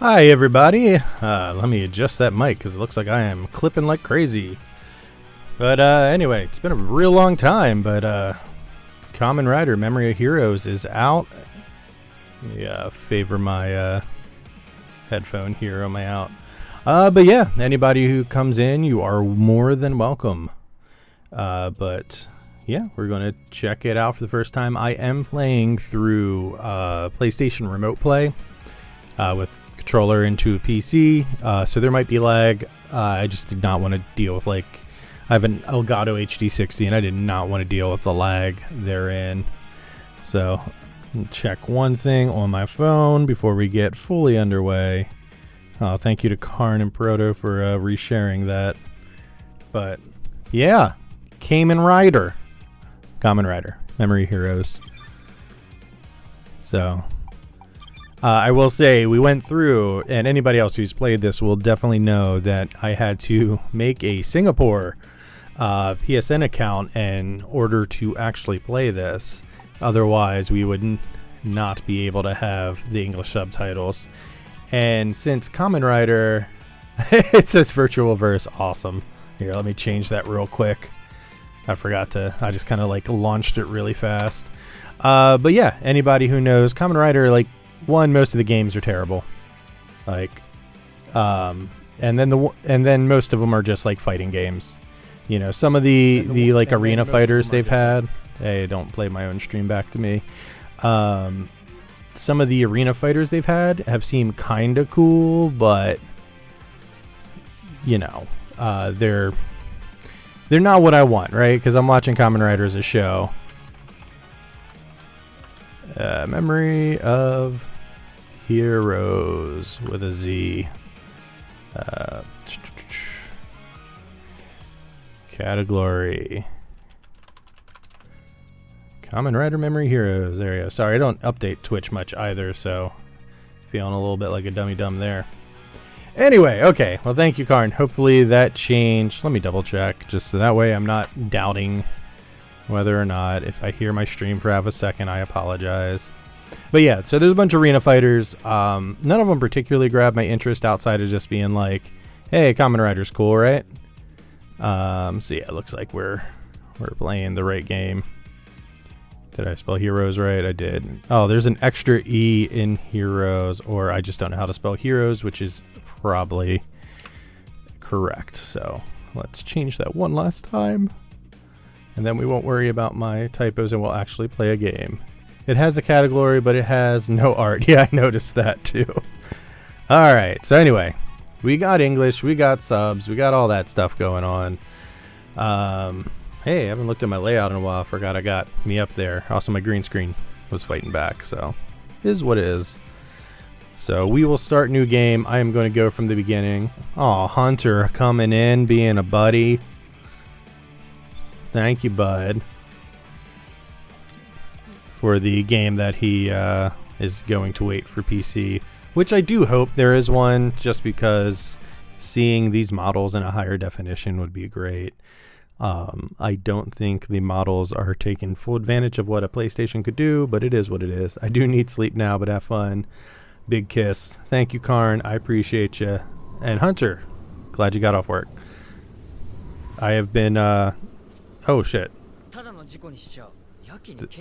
Hi everybody, let me adjust that mic because it looks like I am clipping like crazy. But anyway, it's been a real long time, but Kamen Rider Memory of Heroes is out. Yeah, favor my headphone here on my out. But yeah, anybody who comes in, you are more than welcome. But yeah, we're going to check it out for the first time. I am playing through PlayStation Remote Play with controller into a PC, so there might be lag. I just did not want to deal with, like, I have an Elgato HD60 and I did not want to deal with the lag therein. So check one thing on my phone before we get fully underway. Thank you to Karn and Proto for resharing that. But yeah, Kamen Rider Memory Heroes. So I will say we went through, and anybody else who's played this will definitely know that I had to make a Singapore PSN account in order to actually play this. Otherwise, we would not be able to have the English subtitles. And since Kamen Rider, it says virtual verse, awesome. Here, let me change that real quick. I just kind of like launched it really fast. But yeah, anybody who knows Kamen Rider, like, most of the games are terrible, like, and then most of them are just like fighting games. You know, some of the like arena fighters they've had. Hey, don't play my own stream back to me. Some of the arena fighters they've had have seemed kind of cool, but you know, they're not what I want, right? Because I'm watching Kamen Rider as a show. Memory of Heroes with a Z. Category. Kamen Rider Memory Heroes. There you go. Sorry, I don't update Twitch much either, so feeling a little bit like a dummy dumb there. Anyway, okay. Well, thank you, Karn. Hopefully that changed. Let me double check, just so that way I'm not doubting whether or not. If I hear my stream for half a second, I apologize. But yeah, so there's a bunch of arena fighters. None of them particularly grabbed my interest outside of just being like, hey, Kamen Rider's cool, right? So yeah, it looks like we're playing the right game. Did I spell Heroes right? I did. Oh, there's an extra E in Heroes, or I just don't know how to spell Heroes, which is probably correct. So let's change that one last time. And then we won't worry about my typos and we'll actually play a game. It has a category, but it has no art. Yeah, I noticed that too. Alright, so anyway, we got English, we got subs, we got all that stuff going on. Hey, I haven't looked at my layout in a while. I forgot I got me up there. Also, my green screen was fighting back, so it is what it is. So we will start new game. I am going to go from the beginning. Aw, Hunter coming in, being a buddy. Thank you, bud, for the game that he is going to wait for PC, which I do hope there is one, just because seeing these models in a higher definition would be great. I don't think the models are taking full advantage of what a PlayStation could do, but it is what it is. I do need sleep now, but have fun. Big kiss. Thank you, Karn. I appreciate you. And Hunter, glad you got off work. I have been, oh shit.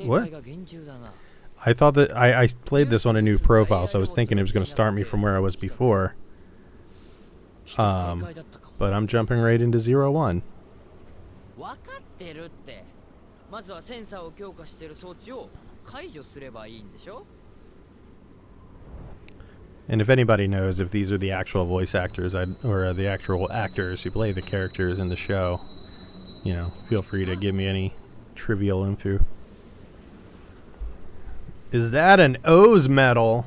What? I thought that I played this on a new profile, so I was thinking it was going to start me from where I was before. But I'm jumping right into 01. And if anybody knows if these are the actual voice actors or the actual actors who play the characters in the show, you know, feel free to give me any trivial info. Is that an O's medal?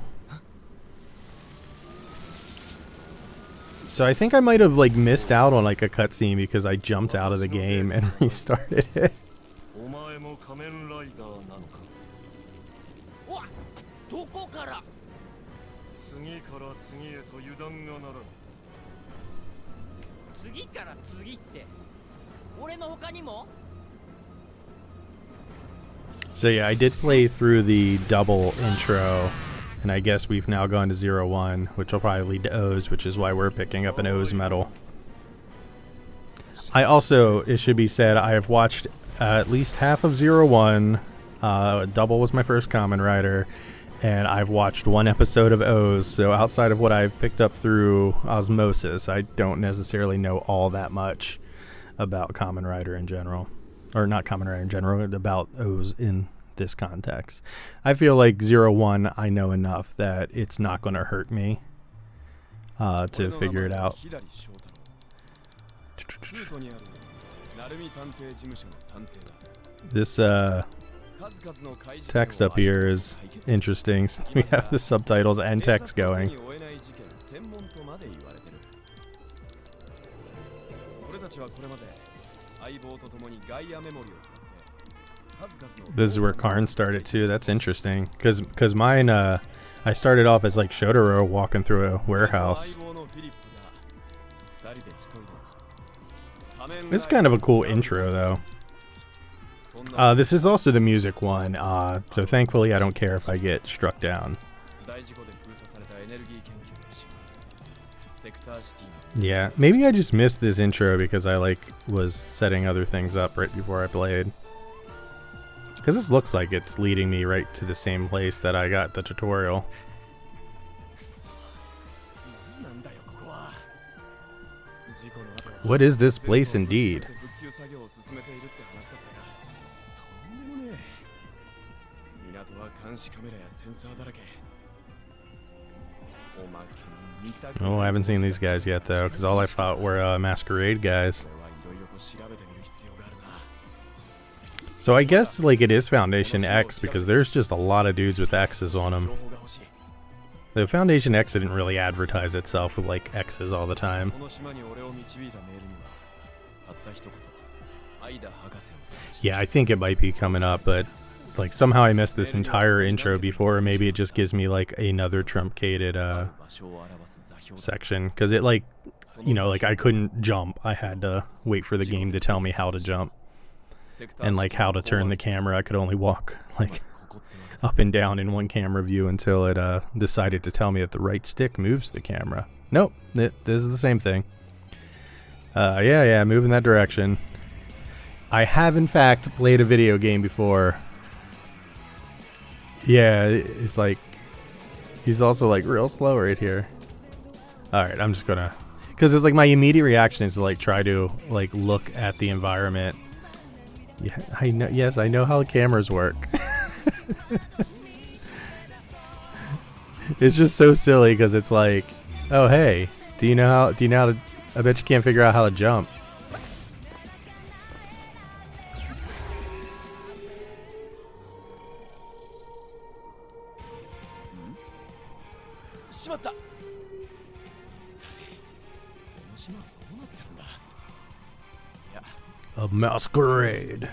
So I think I might have like missed out on like a cutscene because I jumped out of the game and restarted it. So yeah, I did play through the double intro And I guess we've now gone to 0-1, which will probably lead to O's, which is why we're picking up an O's medal. I also, it should be said, I have watched at least half of 0-1. Double was my first Kamen Rider. And I've watched one episode of O's, so outside of what I've picked up through osmosis, I don't necessarily know all that much about Kamen Rider in general. Or not Kamen Rider in general, about O's in this context. I feel like 0-1, I know enough that it's not going to hurt me to figure it out. This text up here is interesting. We have the subtitles and text going. This is where Karn started too. That's interesting, because mine, I started off as like Shotaro walking through a warehouse. It's kind of a cool intro though. This is also the music one, so thankfully I don't care if I get struck down. Yeah, maybe I just missed this intro because I like was setting other things up right before I played. Because this looks like it's leading me right to the same place that I got the tutorial. What is this place indeed? Oh, I haven't seen these guys yet though, because all I thought were masquerade guys. So I guess like it is Foundation X because there's just a lot of dudes with X's on them. The Foundation X didn't really advertise itself with like X's all the time. Yeah, I think it might be coming up, but like somehow I missed this entire intro before, or maybe it just gives me like another truncated section, because it like, you know, like I couldn't jump. I had to wait for the game to tell me how to jump. And like how to turn the camera. I could only walk like up and down in one camera view until it decided to tell me that the right stick moves the camera. Nope, this is the same thing. Yeah, move in that direction. I have in fact played a video game before. Yeah, it's like he's also like real slow right here. Alright, I'm just gonna, because it's like my immediate reaction is to like try to like look at the environment. Yeah, I know. Yes, I know how the cameras work. It's just so silly because it's like, oh hey, do you know how to? I bet you can't figure out how to jump. A masquerade.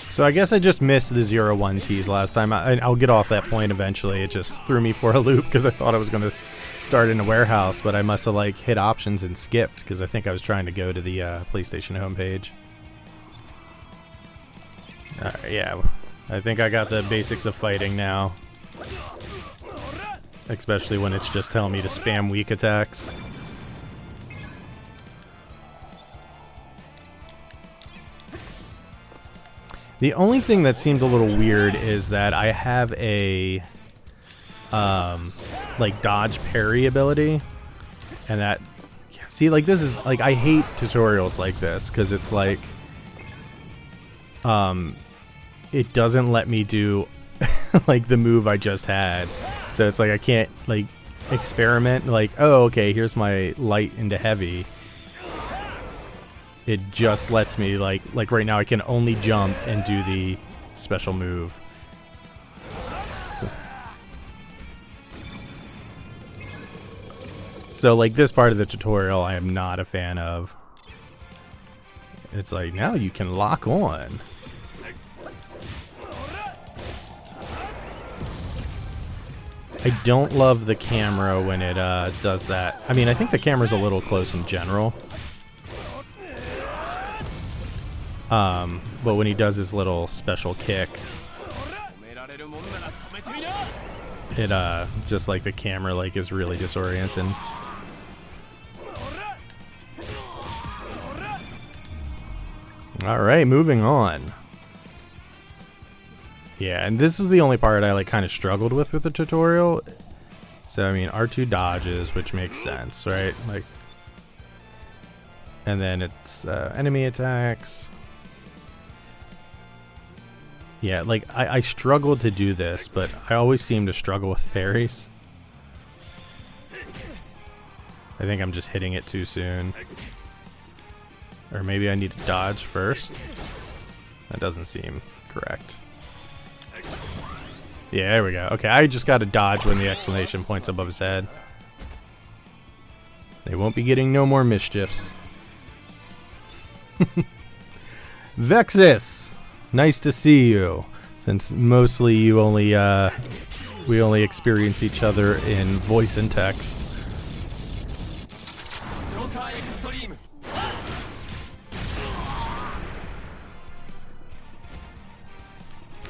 So I guess I just missed the 0-1 tease last time. I'll get off that point eventually. It just threw me for a loop because I thought I was going to start in a warehouse, but I must have like hit options and skipped because I think I was trying to go to the PlayStation homepage. Yeah, I think I got the basics of fighting now. Especially when it's just telling me to spam weak attacks. The only thing that seemed a little weird is that I have a like dodge parry ability, and that, see, like this is like, I hate tutorials like this because it's like it doesn't let me do like the move I just had. So it's like I can't like experiment like, oh okay, here's my light into heavy. It just lets me like right now I can only jump and do the special move. So like this part of the tutorial I am not a fan of. It's like, now you can lock on. I don't love the camera when it does that. I mean, I think the camera's a little close in general. But when he does his little special kick, it just like the camera like is really disorienting. All right, moving on. Yeah, and this is the only part I like kind of struggled with the tutorial. So I mean, R2 dodges, which makes sense, right? Like, and then it's enemy attacks. Yeah, like I struggled to do this, but I always seem to struggle with parries. I think I'm just hitting it too soon. Or maybe I need to dodge first. That doesn't seem correct. Yeah, there we go. Okay, I just got to dodge when the exclamation point's above his head. They won't be getting no more mischiefs. Vexus! Nice to see you. Since mostly you only, we only experience each other in voice and text.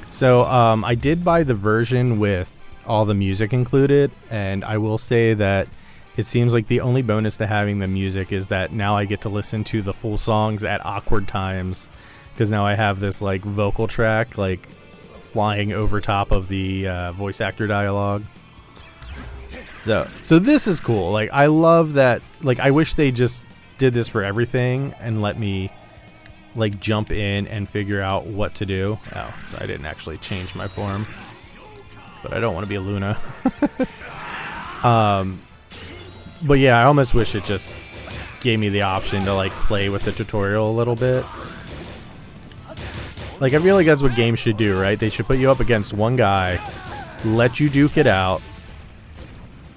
So I did buy the version with all the music included, and I will say that it seems like the only bonus to having the music is that now I get to listen to the full songs at awkward times, because now I have this like vocal track like flying over top of the voice actor dialogue. So this is cool. Like I love that. Like I wish they just did this for everything and let me like jump in and figure out what to do. Oh, I didn't actually change my form, but I don't want to be a Luna. But yeah, I almost wish it just gave me the option to like play with the tutorial a little bit. Like I feel like that's what games should do, right? They should put you up against one guy, let you duke it out,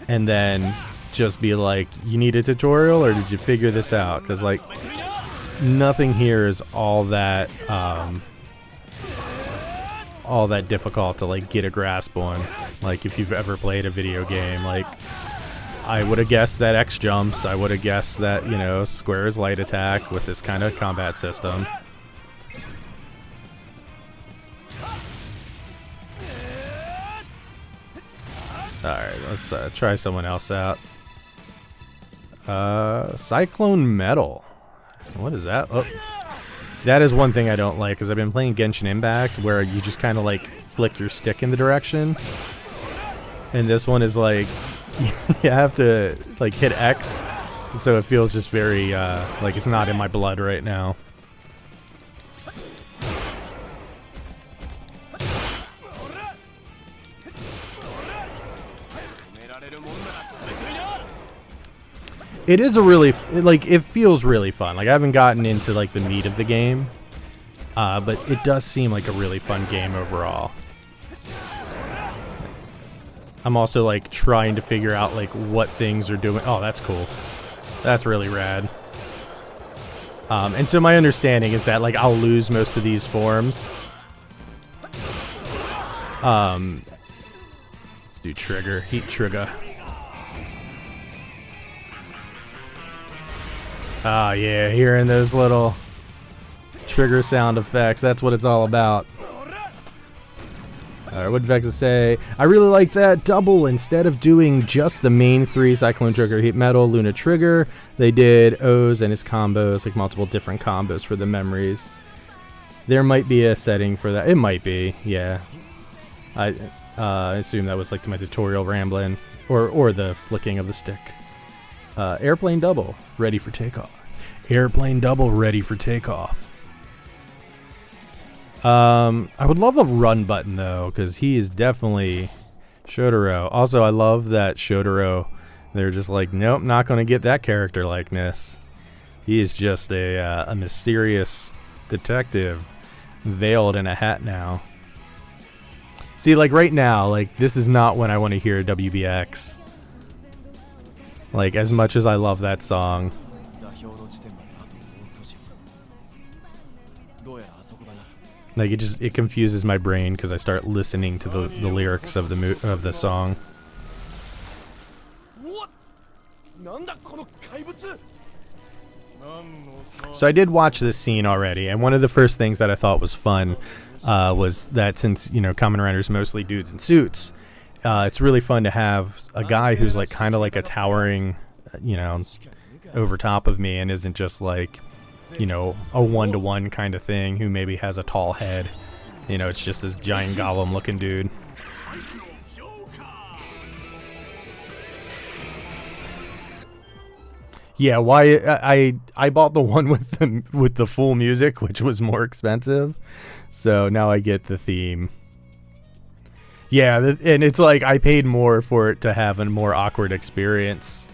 and then just be like, you need a tutorial or did you figure this out? Because like nothing here is all that difficult to like get a grasp on. Like if you've ever played a video game, like I would have guessed that X jumps, I would have guessed that, you know, square is light attack with this kind of combat system. Alright, let's try someone else out. Cyclone Metal. What is that? Oh, that is one thing I don't like, because I've been playing Genshin Impact where you just kind of like flick your stick in the direction, and this one is like you have to like hit X, and so it feels just very like it's not in my blood right now. It is a really, like, it feels really fun. Like, I haven't gotten into, like, the meat of the game, but it does seem like a really fun game overall. I'm also, like, trying to figure out, like, what things are doing. Oh, that's cool. That's really rad. And so my understanding is that, like, I'll lose most of these forms. Let's do trigger, heat trigger. Ah, yeah, hearing those little trigger sound effects, that's what it's all about. Alright, what did Vexus say? I really like that double. Instead of doing just the main three, Cyclone Trigger, Heat Metal, Luna Trigger, they did O's and his combos, like multiple different combos for the memories. There might be a setting for that. It might be, yeah. I assume that was like to my tutorial rambling, or the flicking of the stick. Airplane double, ready for takeoff. Airplane double, ready for takeoff. I would love a run button though, because he is definitely Shotaro. Also, I love that Shotaro, they're just like, nope, not going to get that character likeness. He is just a mysterious detective veiled in a hat now. See, like right now, like this is not when I want to hear WBX. Like, as much as I love that song. Like, it confuses my brain because I start listening to the lyrics of the song. So I did watch this scene already, and one of the first things that I thought was fun was that since, you know, Kamen Rider's mostly dudes in suits, it's really fun to have a guy who's like kind of like a towering, you know, over top of me and isn't just like, you know, a one-to-one kind of thing who maybe has a tall head. You know, it's just this giant golem looking dude. Yeah, why I bought the one with the full music, which was more expensive. So now I get the theme. Yeah, and it's like I paid more for it to have a more awkward experience.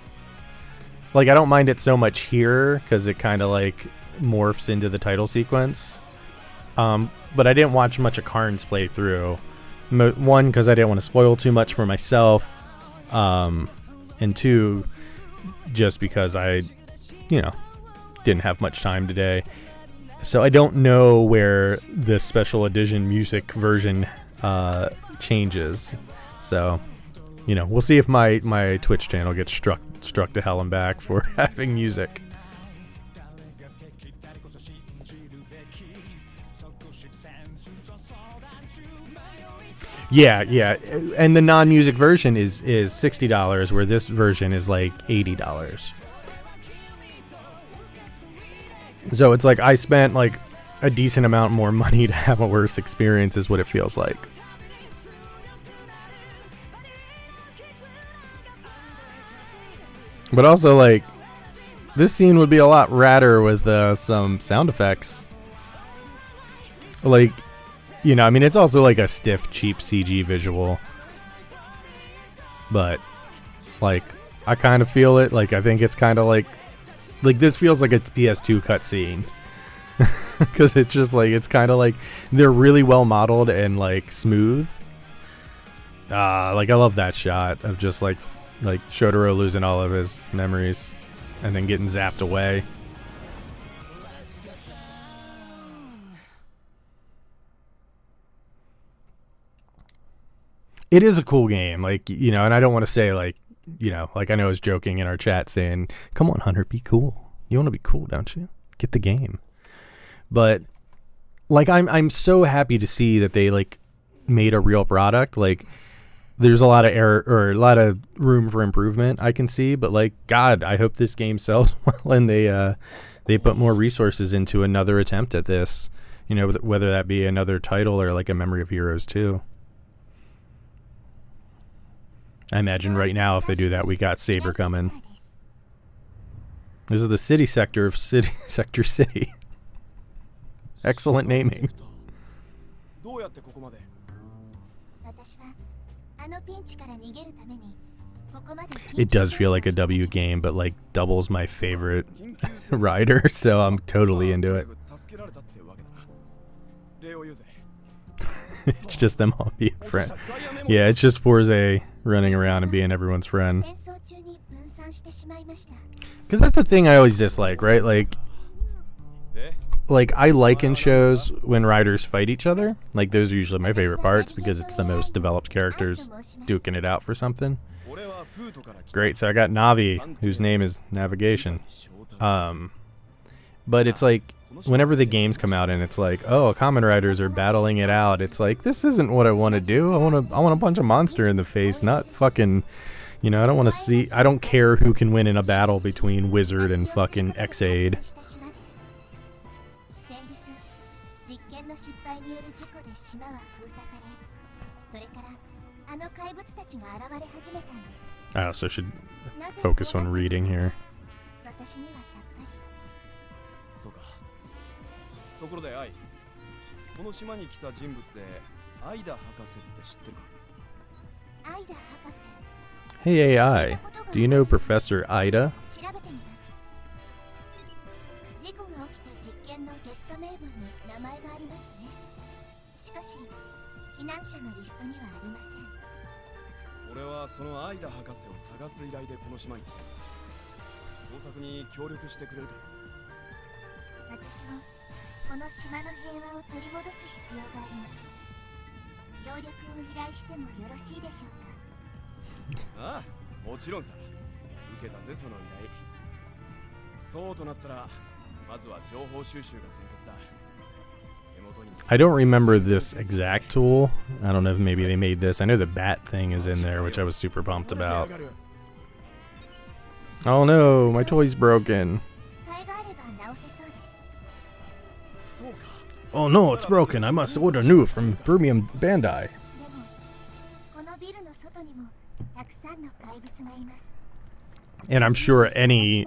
Like, I don't mind it so much here because it kind of like morphs into the title sequence. But I didn't watch much of Karn's playthrough. One, because I didn't want to spoil too much for myself. And two, just because I, you know, didn't have much time today. So I don't know where the special edition music version changes. So, you know, we'll see if my Twitch channel gets struck to hell and back for having music. Yeah, and the non-music version is $60, where this version is like $80. So it's like I spent like a decent amount more money to have a worse experience, is what it feels like. But also, like, this scene would be a lot radder with some sound effects. Like, you know, I mean, it's also like a stiff, cheap CG visual. But, like, I kind of feel it. Like, I think it's kind of like this feels like a PS2 cutscene. Because it's just like, it's kind of like, they're really well modeled and, like, smooth. Like, I love that shot of just, like Shotaro losing all of his memories and then getting zapped away. It is a cool game, like, you know, and I don't want to say, like, you know, like, I know I was joking in our chat saying, come on, Hunter, be cool. You want to be cool, don't you? Get the game. But, like, I'm so happy to see that they, like, made a real product. Like, there's a lot of error or a lot of room for improvement I can see, but, like, God, I hope this game sells well and they put more resources into another attempt at this, you know, whether that be another title or like a Memory of Heroes 2. I imagine right now if they do that, we got Saber coming. This is the city sector of Sector City. Excellent naming. It does feel like a W game, but like doubles my favorite rider, so I'm totally into it. It's just them all being friends. Yeah, it's just Forze running around and being everyone's friend. Because that's the thing I always dislike, right? Like I like in shows when riders fight each other. Like those are usually my favorite parts because it's the most developed characters duking it out for something. Great, so I got Navi, whose name is Navigation. But it's like whenever the games come out and it's like, oh, Kamen Riders are battling it out, it's like, this isn't what I want to do. I want to punch a monster in the face, not fucking, you know, I don't care who can win in a battle between Wizard and fucking X-Aid. I also should focus on reading here. Hey AI, do you know Professor Ida? I don't remember this exact tool. I don't know if maybe they made this. I know the bat thing is in there, which I was super pumped about. Oh no, my toy's broken. Oh no, it's broken. I must order new from Premium Bandai. And I'm sure any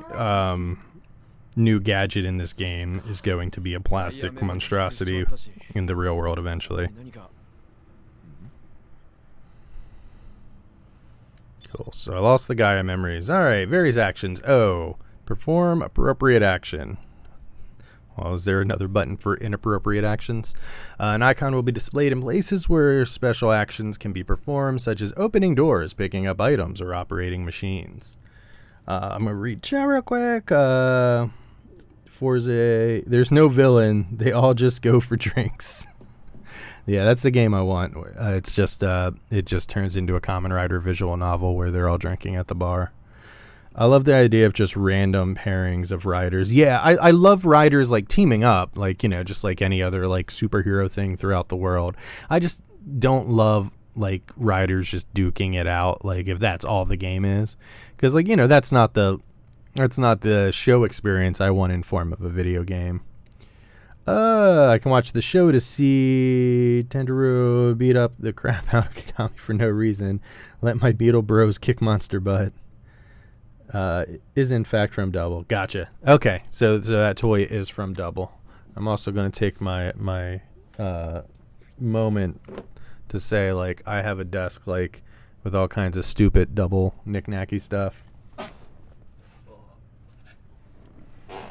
new gadget in this game is going to be a plastic monstrosity in the real world eventually. Cool, so I lost the Gaia memories. Alright, various actions. Oh, perform appropriate action. Well, is there another button for inappropriate actions? An icon will be displayed in places where special actions can be performed, such as opening doors, picking up items, or operating machines. I'm going to read chat real quick. Forza, there's no villain. They all just go for drinks. Yeah, that's the game I want. It's just, it just turns into a Kamen Rider visual novel where they're all drinking at the bar. I love the idea of just random pairings of riders. Yeah, I love riders like teaming up, like, you know, just like any other like superhero thing throughout the world. I just don't love like riders just duking it out, like if that's all the game is, because like, you know, that's not the show experience I want in form of a video game. I can watch the show to see Tendero beat up the crap out of Kagami for no reason. Let my Beetle Bros kick monster butt. Is in fact from Double. Gotcha. Okay, so that toy is from Double. I'm also going to take my moment to say, like, I have a desk like with all kinds of stupid Double knick-knacky stuff,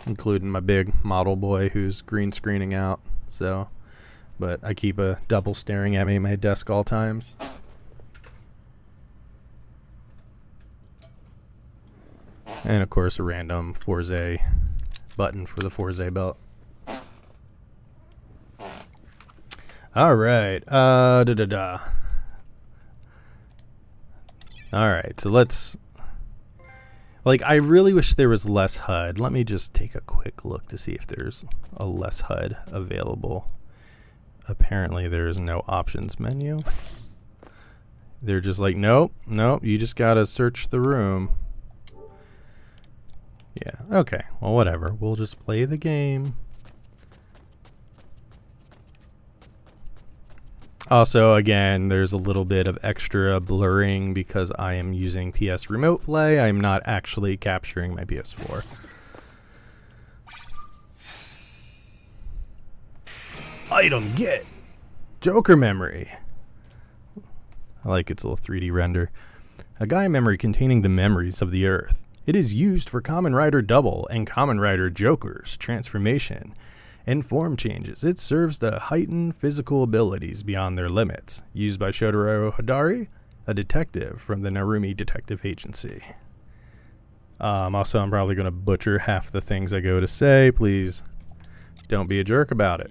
including my big model boy who's green screening out. So, but I keep a Double staring at me at my desk all times. And of course a random Forza button for the Forza belt. Alright, Alright, so let's, like, I really wish there was less HUD. Let me just take a quick look to see if there's a less HUD available. Apparently there's no options menu. They're just like, nope, you just gotta search the room. Yeah, okay, well, whatever. We'll just play the game. Also, again, there's a little bit of extra blurring because I am using PS Remote Play. I'm not actually capturing my PS4. Item get! Joker memory. I like its little 3D render. A Gaia memory containing the memories of the Earth. It is used for Kamen Rider Double and Kamen Rider Joker's transformation and form changes. It serves to heighten physical abilities beyond their limits. Used by Shotaro Hodari, a detective from the Narumi Detective Agency. Also, I'm probably going to butcher half the things I go to say. Please don't be a jerk about it.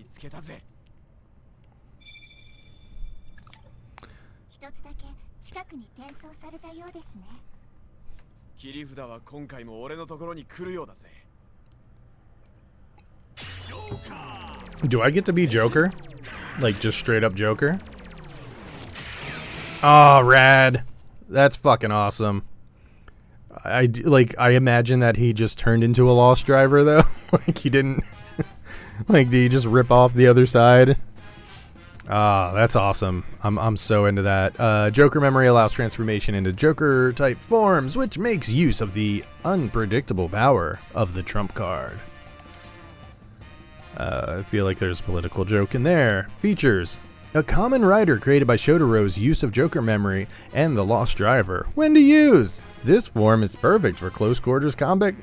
Do I get to be Joker? Like, just straight up Joker? Oh, rad. That's fucking awesome. I imagine that he just turned into a Lost Driver, though. Like, he didn't... like, did he just rip off the other side? Ah, that's awesome. I'm so into that. Joker memory allows transformation into Joker-type forms, which makes use of the unpredictable power of the trump card. I feel like there's a political joke in there. Features. A Kamen Rider created by Shotaro's use of Joker memory and the Lost Driver. When to use! This form is perfect for close quarters combat.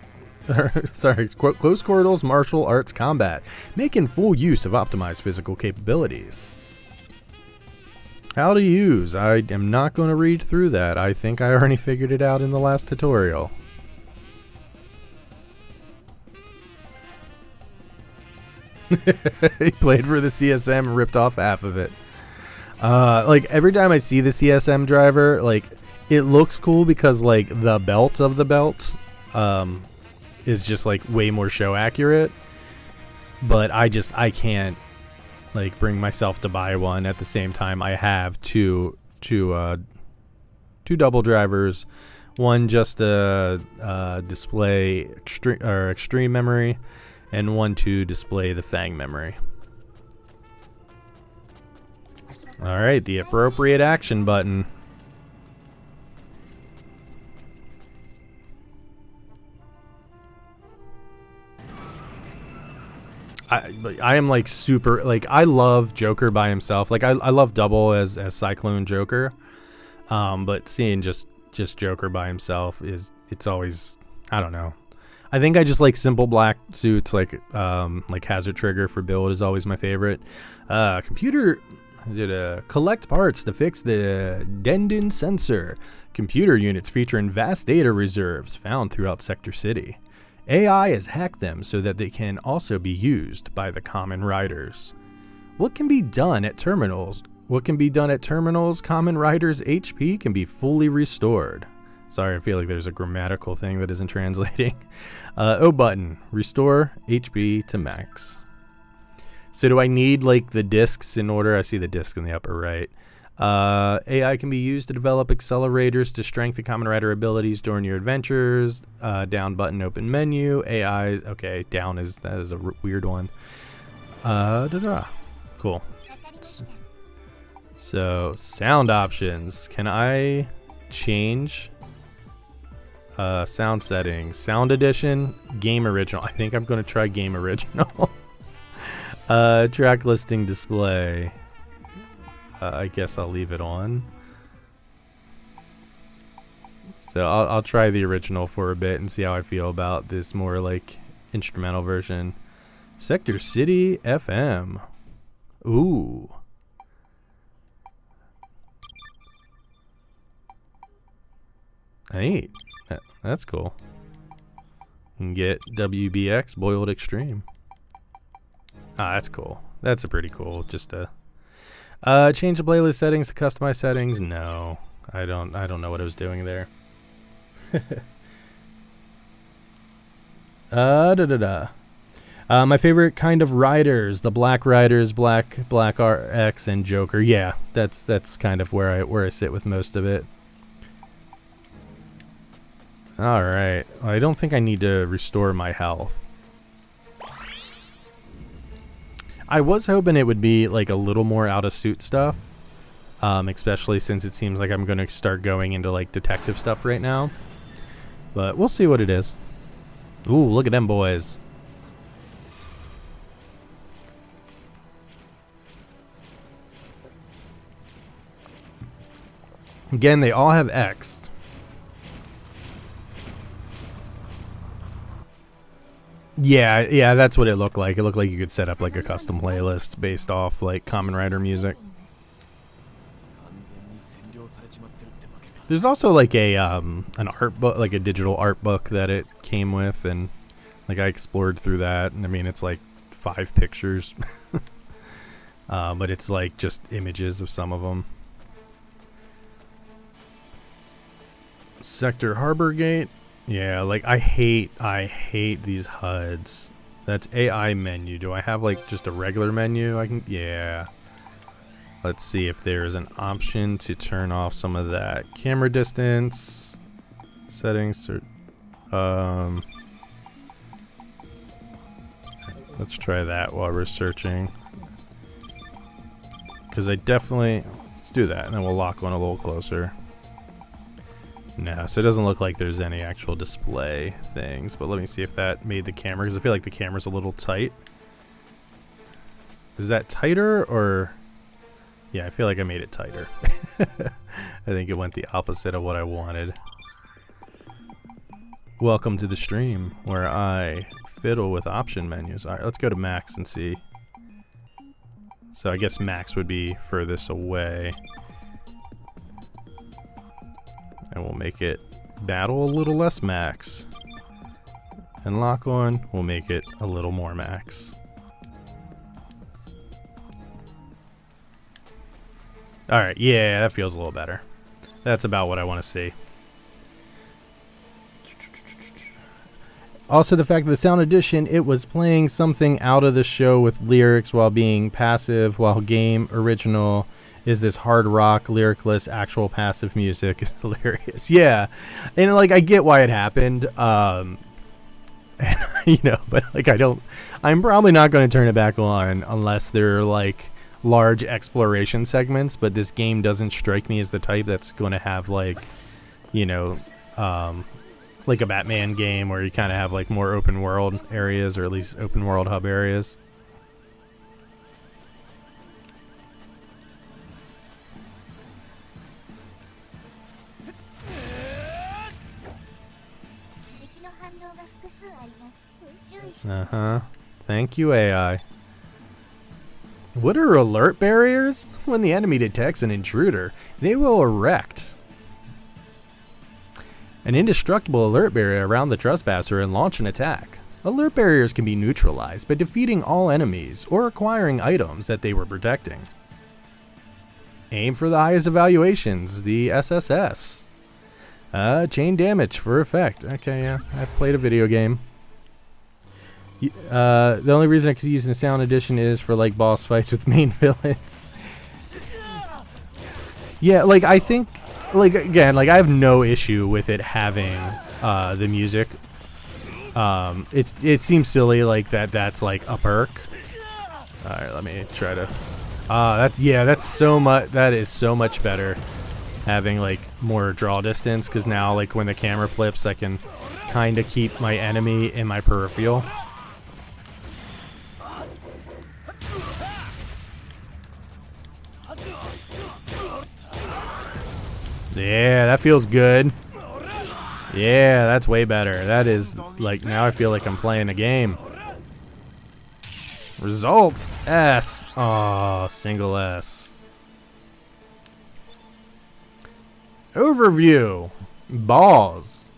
Close quarters martial arts combat, making full use of optimized physical capabilities. How to use. I am not going to read through that. I think I already figured it out in the last tutorial. He played for the CSM and ripped off half of it. Like, every time I see the CSM driver, like, it looks cool because, like, the belt of the belt is just like way more show accurate. But I can't like bring myself to buy one. At the same time, I have two double drivers, one just to display extreme memory, and one to display the Fang memory. All right, the appropriate action button. I am like super, like I love Joker by himself. Like I love Double as Cyclone Joker. But seeing just Joker by himself it's always, I don't know. I think I just like simple black suits, like Hazard Trigger for build is always my favorite. Computer collect parts to fix the Dendon sensor. Computer units featuring vast data reserves found throughout Sector City. AI has hacked them so that they can also be used by the Kamen Riders. What can be done at terminals? Kamen Riders' HP can be fully restored. Sorry, I feel like there's a grammatical thing that isn't translating. O button, restore HP to max. So do I need like the discs in order? I see the disc in the upper right. AI can be used to develop accelerators to strengthen Kamen Rider abilities during your adventures. Down button, open menu. AI, okay, down that is a weird one. Cool. So sound options. Can I change sound settings? Sound edition, game original. I think I'm going to try game original. Track listing display. I guess I'll leave it on. So I'll try the original for a bit and see how I feel about this more like instrumental version. Sector City FM. Ooh. Neat. That's cool. You can get WBX Boiled Extreme. Ah, that's cool. That's a pretty cool. Just a change the playlist settings to customize settings. No, I don't know what I was doing there. My favorite kind of riders, the Black Riders, Black RX, and Joker. Yeah, that's kind of where I sit with most of it. All right, I don't think I need to restore my health. I was hoping it would be like a little more out of suit stuff, especially since it seems like I'm going to start going into like detective stuff right now. But we'll see what it is. Ooh, look at them boys. Again, they all have X. Yeah, that's what it looked like. It looked like you could set up like a custom playlist based off like Kamen Rider music. There's also like a an art book, like a digital art book that it came with, and like I explored through that, and I mean it's like 5 pictures, but it's like just images of some of them. Sector Harbor Gate. Yeah, like I hate these HUDs. That's AI menu. Do I have like just a regular menu? Yeah. Let's see if there's an option to turn off some of that camera distance settings. Let's try that while we're searching. Because let's do that, and then we'll lock one a little closer. No, so it doesn't look like there's any actual display things, but let me see if that made the camera, because I feel like the camera's a little tight. Is that tighter, or... Yeah, I feel like I made it tighter. I think it went the opposite of what I wanted. Welcome to the stream, where I fiddle with option menus. Alright, let's go to max and see. So I guess max would be furthest away. And we'll make it battle a little less max. And lock on, we'll make it a little more max. Alright, yeah, that feels a little better. That's about what I want to see. Also, the fact that the sound edition, it was playing something out of the show with lyrics while being passive, while game original is this hard rock, lyricless, actual passive music. Is hilarious. Yeah. And, like, I get why it happened. You know, but, like, I'm probably not going to turn it back on unless they're, like, large exploration segments. But this game doesn't strike me as the type that's going to have, like, you know, like a Batman game where you kind of have like more open world areas, or at least open world hub areas. Thank you, AI. What are alert barriers? When the enemy detects an intruder, they will erect an indestructible alert barrier around the trespasser and launch an attack. Alert barriers can be neutralized by defeating all enemies or acquiring items that they were protecting. Aim for the highest evaluations, the SSS. Chain damage for effect. Okay, yeah, I've played a video game. The only reason I could use the sound edition is for like boss fights with main villains. Yeah, like I think, like again, like I have no issue with it having the music. It seems silly like that's like a perk. All right, let me try to. That's so much. That is so much better having like more draw distance, because now like when the camera flips, I can kind of keep my enemy in my peripheral. Yeah, that feels good. Yeah, that's way better. That is, like, now I feel like I'm playing a game. Results. S. Oh, single S. Overview. Balls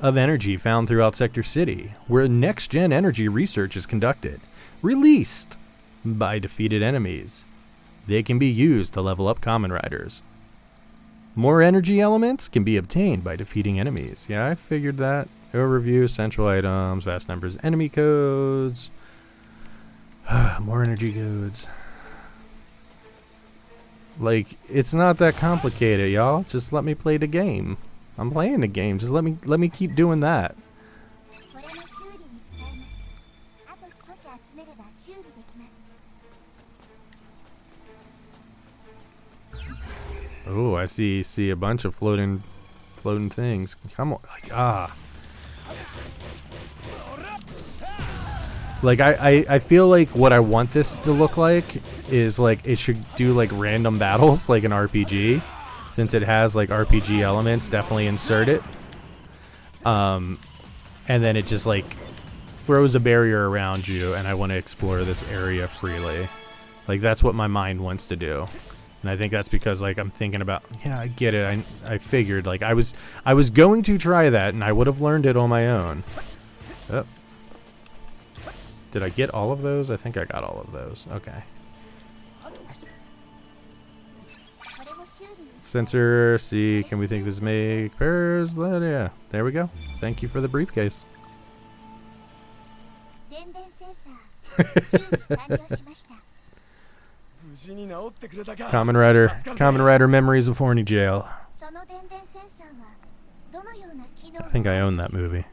of energy found throughout Sector City, where next-gen energy research is conducted. Released by defeated enemies. They can be used to level up Kamen Riders. More energy elements can be obtained by defeating enemies. Yeah, I figured that. Overview, central items, vast numbers, enemy codes. More energy codes. Like, it's not that complicated, y'all. Just let me play the game. I'm playing the game. Just let me keep doing that. Oh, I see a bunch of floating things. Come on, like Like I feel like what I want this to look like is like it should do like random battles like an RPG, since it has like RPG elements. Definitely insert it. And then it just like throws a barrier around you, and I want to explore this area freely. Like that's what my mind wants to do. And I think that's because like I'm thinking about, yeah, I get it. I figured like I was going to try that, and I would have learned it on my own. Oh. Did I get all of those? I think I got all of those. Okay. Sensor, see, can we think this make pairs? Yeah, there we go. Thank you for the briefcase. Kamen Rider Memories of Horny Jail. I think I own that movie.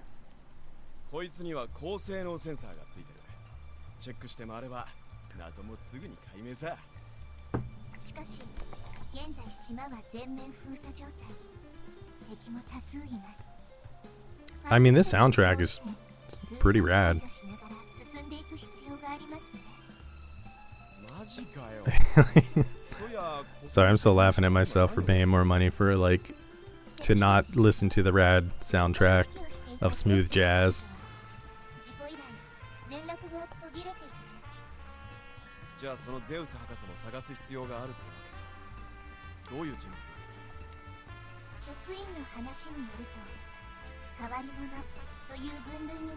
I mean, this soundtrack is pretty rad. Sorry, I'm still laughing at myself for paying more money for like to not listen to the rad soundtrack of smooth jazz.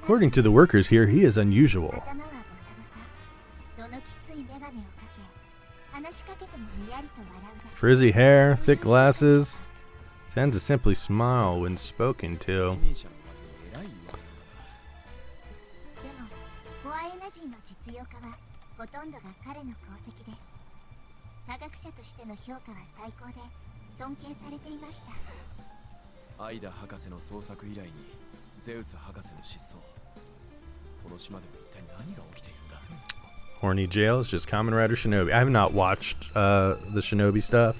According to the workers here, he is unusual. Frizzy hair, thick glasses, tends to simply smile when spoken to. 人の実用化はほとんどが彼の功績です。科学者としての評価は最高で尊敬されていました。アイダ博士の捜索以来にゼウス博士の失踪。この島では一体何が起きているんだ。 Horny Jail is just Kamen Rider Shinobi. I have not watched the Shinobi stuff.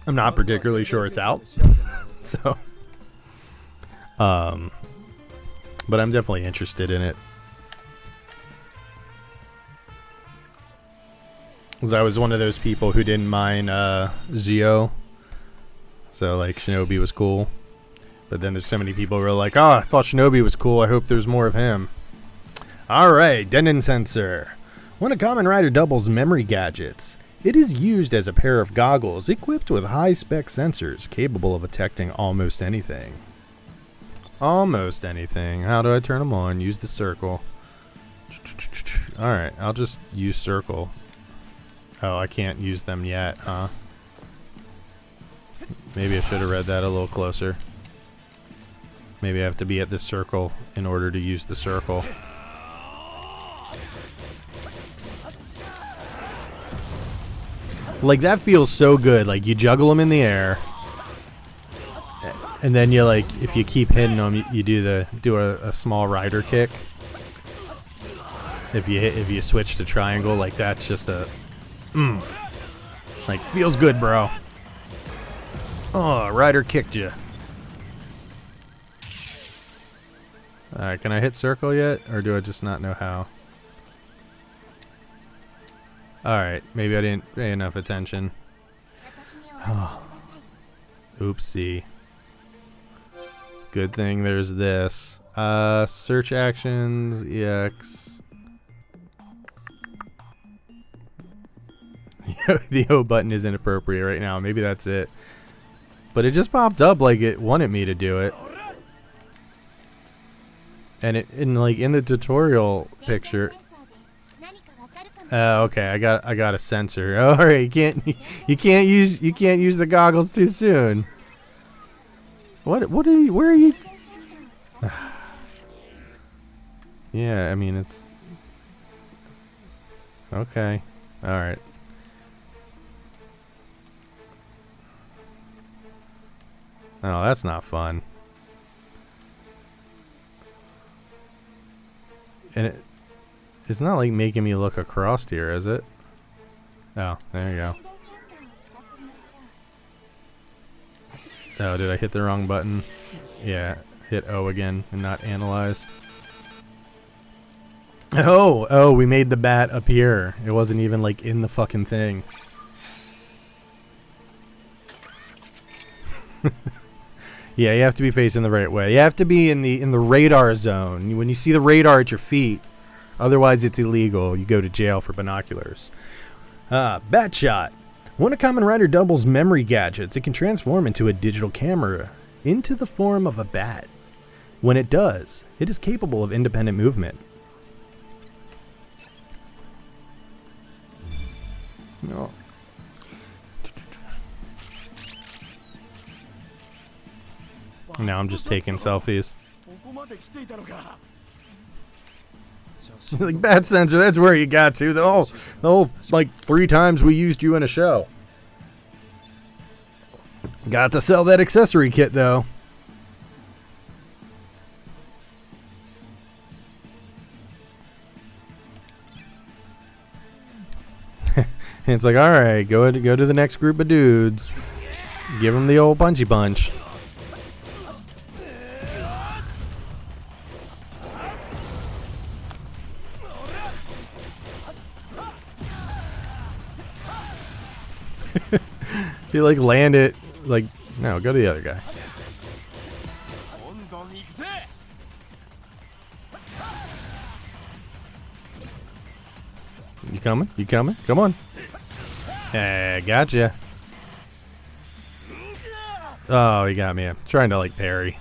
I'm not particularly sure it's out. So but I'm definitely interested in it. Because I was one of those people who didn't mind Zio. So like Shinobi was cool. But then there's so many people who are like, oh, I thought Shinobi was cool. I hope there's more of him. Alright, Denon Sensor. When a Kamen Rider doubles memory gadgets, it is used as a pair of goggles equipped with high-spec sensors capable of detecting almost anything. Almost anything. How do I turn them on? Use the circle. Alright, I'll just use circle. Oh, I can't use them yet, huh? Maybe I should have read that a little closer. Maybe I have to be at this circle in order to use the circle. Like, that feels so good. Like, you juggle them in the air, and then you, like, if you keep hitting them, you do a small rider kick. If you switch to triangle, like, that's just a like, feels good, bro. Oh, rider kicked you. Alright, can I hit circle yet, or do I just not know how? Alright, maybe I didn't pay enough attention. Oh. Oopsie. Good thing there's this. Search actions, EX. The O button is inappropriate right now. Maybe that's it. But it just popped up like it wanted me to do it. And in the tutorial picture. Okay, I got a sensor. All right, you can't use the goggles too soon. Where are you? Yeah, I mean it's okay. All right. Oh, that's not fun. And it's not like making me look across here, is it? Oh, there you go. Oh, did I hit the wrong button? Yeah, hit O again and not analyze. Oh, we made the bat appear. It wasn't even like in the fucking thing. Yeah, you have to be facing the right way. You have to be in the radar zone. When you see the radar at your feet, otherwise it's illegal. You go to jail for binoculars. Bat shot. When a Kamen Rider doubles memory gadgets, it can transform into a digital camera into the form of a bat. When it does, it is capable of independent movement. No. Now I'm just taking selfies. Like, bad sensor, that's where you got to. The whole like 3 times we used you in a show. Got to sell that accessory kit though. It's like, all right, go to the next group of dudes. Give them the old punchy punch. You like land it, like, no, go to the other guy. You coming? You coming? Come on. Hey, gotcha. Oh, he got me. I'm trying to like parry.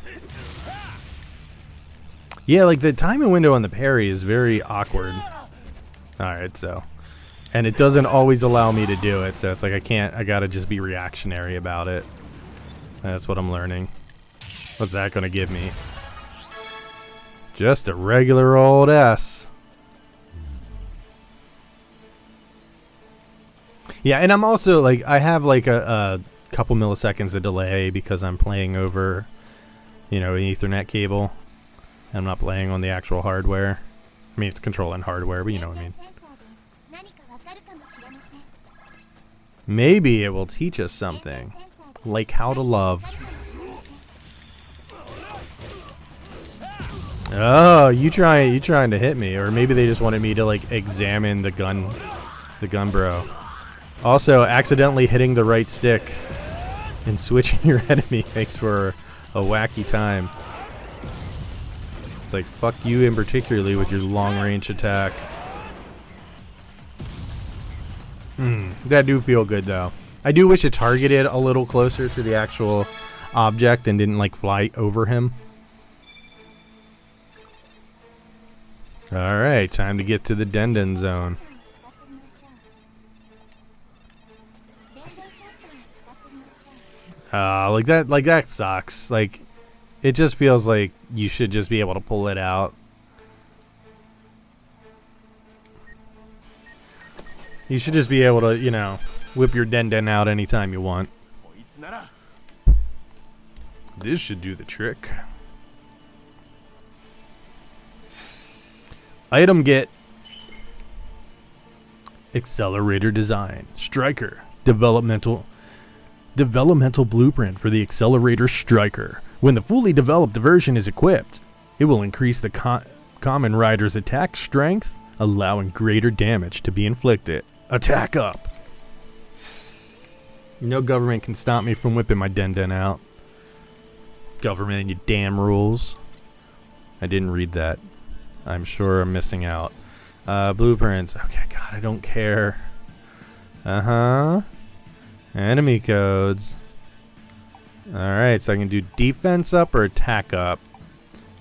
Yeah, like the timing window on the parry is very awkward. Alright, so. And it doesn't always allow me to do it, so it's like I gotta just be reactionary about it. That's what I'm learning. What's that gonna give me? Just a regular old S. Yeah, and I'm also like, I have like a couple milliseconds of delay because I'm playing over, you know, an Ethernet cable. I'm not playing on the actual hardware. I mean, it's controlling hardware, but you know what I mean. Maybe it will teach us something, like how to love. Oh, you trying to hit me, or maybe they just wanted me to like examine the gun bro. Also, accidentally hitting the right stick and switching your enemy makes for a wacky time. It's like, fuck you in particularly with your long-range attack. That do feel good, though. I do wish it targeted a little closer to the actual object and didn't, like, fly over him. Alright, time to get to the Denden zone. Like that sucks. Like, it just feels like you should just be able to pull it out. You should just be able to, you know, whip your Denden out anytime you want. This should do the trick. Item get. Accelerator design. Striker. Developmental blueprint for the Accelerator Striker. When the fully developed version is equipped, it will increase the Kamen Rider's attack strength, allowing greater damage to be inflicted. Attack up! No government can stop me from whipping my Denden out. Government and your damn rules. I didn't read that. I'm sure I'm missing out. Blueprints. Okay, God, I don't care. Enemy codes. Alright, so I can do defense up or attack up.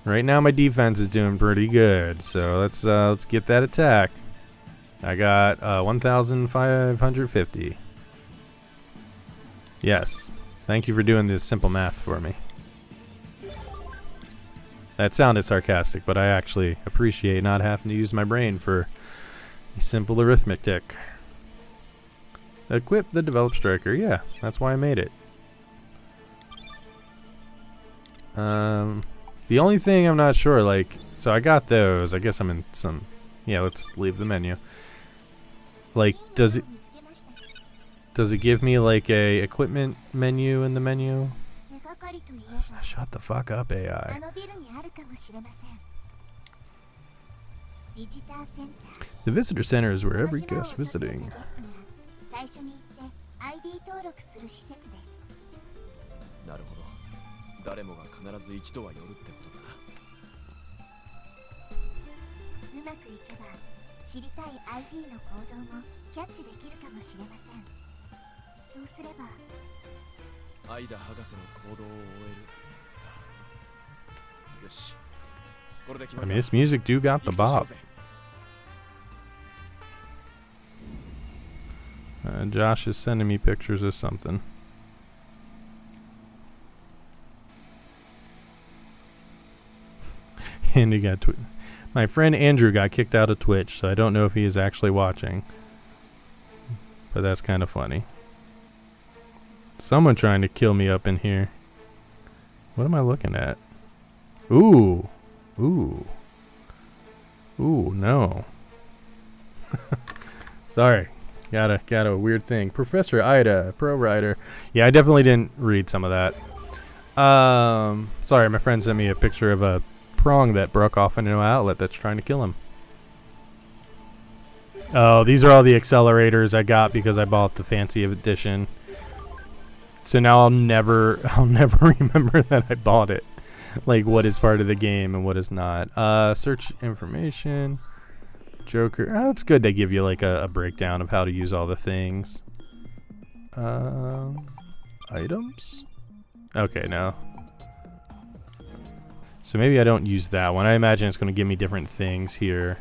Right now my defense is doing pretty good, so let's get that attack. I got 1,550. Yes. Thank you for doing this simple math for me. That sounded sarcastic, but I actually appreciate not having to use my brain for simple arithmetic. Equip the developed striker. Yeah, that's why I made it. The only thing I'm not sure, like, so I got those. I guess I'm in some. Yeah, let's leave the menu. Like, does it give me like a equipment menu in the menu? Shut the fuck up, AI. The visitor center is where every guest visiting. I mean, this music do got the bop. Josh is sending me pictures of something. And he got my friend Andrew got kicked out of Twitch, so I don't know if he is actually watching. But that's kind of funny. Someone trying to kill me up in here. What am I looking at? Ooh. Ooh. Ooh, no. Sorry. Got a weird thing. Professor Ida, Pro Rider. Yeah, I definitely didn't read some of that. Sorry, my friend sent me a picture of a prong that broke off into an outlet that's trying to kill him. Oh, these are all the accelerators I got because I bought the fancy edition. So now I'll never remember that I bought it. Like what is part of the game and what is not. Search information. Joker. Oh, it's good they give you like a breakdown of how to use all the things. Items? Okay, no. So maybe I don't use that one. I imagine it's going to give me different things here.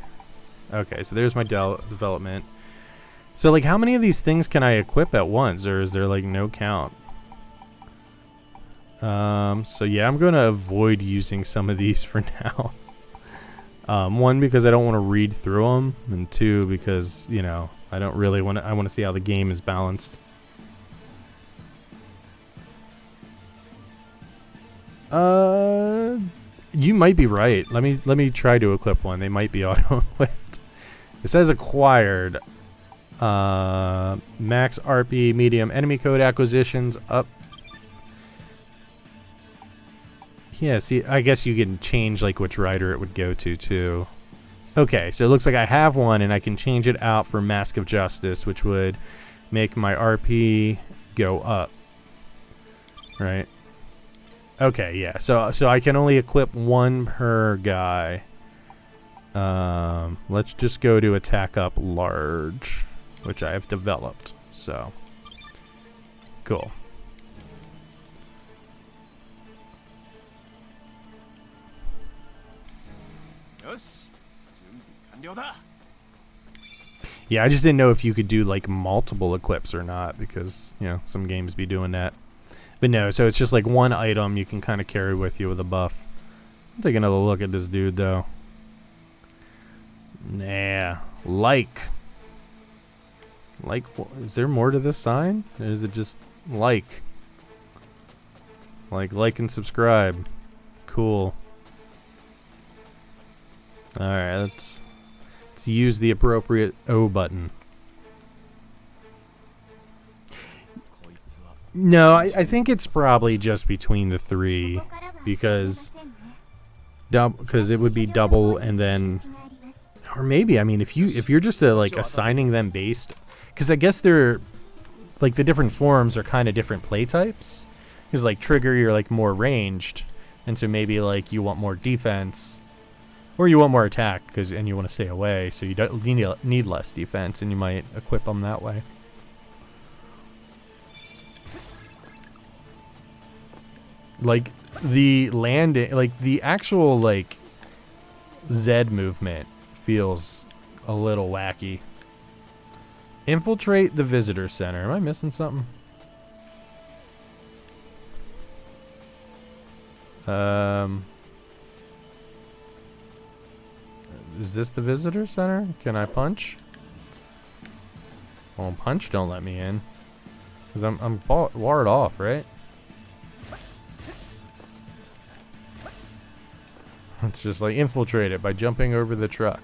Okay, so there's my development. So like how many of these things can I equip at once, or is there like no count? So yeah, I'm going to avoid using some of these for now. One, because I don't want to read through them, and two, because, you know, I don't really want to. I want to see how the game is balanced. You might be right. Let me try to equip one. They might be auto-equipped. It says acquired. Max RP, medium enemy code acquisitions up. Yeah, see, I guess you can change like which rider it would go to too. Okay, so it looks like I have one and I can change it out for Mask of Justice, which would make my RP go up. Right? Okay, yeah. So I can only equip one per guy. Let's just go to attack up large, which I have developed. So cool. Yeah, I just didn't know if you could do like multiple equips or not, because, you know, some games be doing that. But no, so it's just like one item you can kind of carry with you with a buff. I'll take another look at this dude though. Nah, like, is there more to this sign? Or is it just like and subscribe? Cool. All right, let's use the appropriate O button. No, I think it's probably just between the three, because it would be double, and then, or maybe, I mean, if you're just like assigning them based, because I guess they're like the different forms are kind of different play types. Because like trigger, you're like more ranged, and so maybe like you want more defense, or you want more attack, and you want to stay away, so you don't need less defense, and you might equip them that way. Like the landing, like the actual like Z movement feels a little wacky. Infiltrate the visitor center. Am I missing something? Is this the visitor center? Can I punch? Well, punch don't let me in, because I'm warded off, right? It's just like infiltrate it by jumping over the truck.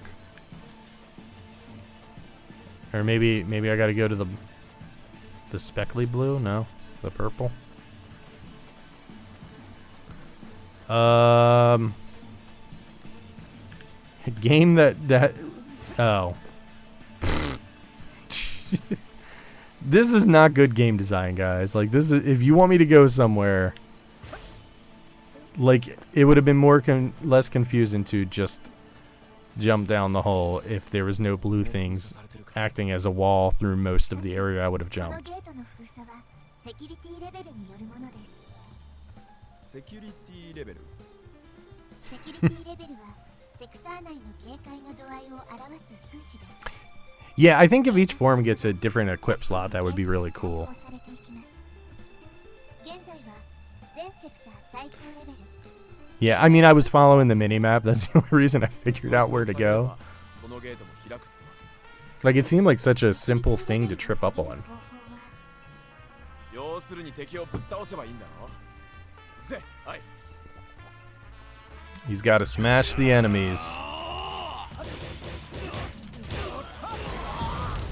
Or maybe I gotta go to the speckly blue? No, the purple. A game that oh. This is not good game design, guys. Like, this is, if you want me to go somewhere, like, it would have been less confusing to just jump down the hole if there was no blue things acting as a wall through most of the area I would have jumped. Yeah, I think if each form gets a different equip slot, that would be really cool. Yeah, I mean, I was following the minimap. That's the only reason I figured out where to go. Like, it seemed like such a simple thing to trip up on. He's got to smash the enemies.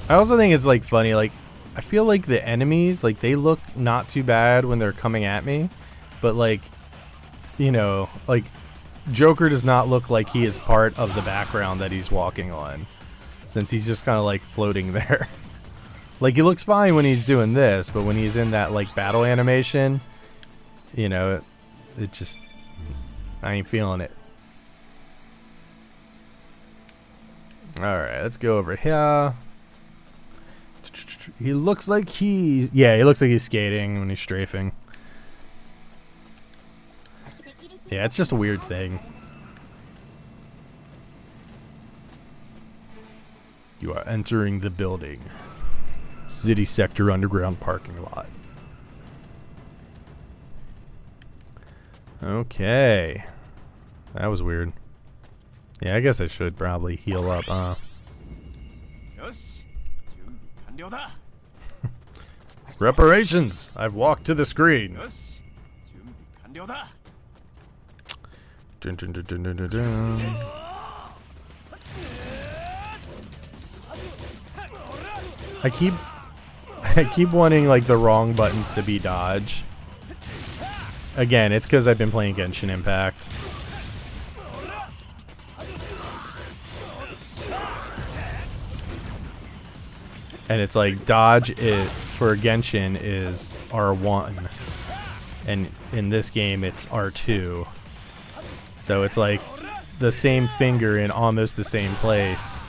I also think it's, like, funny, like, I feel like the enemies, like, they look not too bad when they're coming at me, but, like, you know, like, Joker does not look like he is part of the background that he's walking on, since he's just kind of, like, floating there. Like, he looks fine when he's doing this, but when he's in that, like, battle animation, you know, it just, I ain't feeling it. Alright, let's go over here. He looks like he looks like he's skating when he's strafing. Yeah, it's just a weird thing. You are entering the building. City Sector Underground parking lot. Okay. That was weird. Yeah, I guess I should probably heal up, よし準備完了だ Reparations! I've walked to the screen. よし準備完了だ Dun, dun, dun, dun, dun, dun, dun. I keep wanting like the wrong buttons to be dodge. Again, it's because I've been playing Genshin Impact. And it's like dodge for Genshin is R1. And in this game it's R2. So it's like the same finger in almost the same place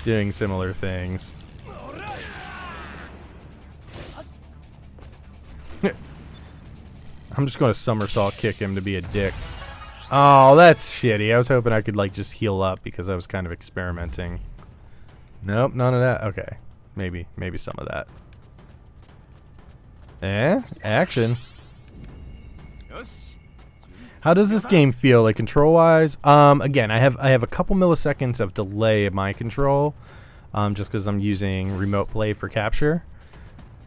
doing similar things. I'm just going to somersault kick him to be a dick. Oh, that's shitty. I was hoping I could like just heal up because I was kind of experimenting. Nope, none of that. Okay. Maybe some of that. Action. よし How does this game feel, like control-wise? Again, I have a couple milliseconds of delay in my control, just because I'm using remote play for capture.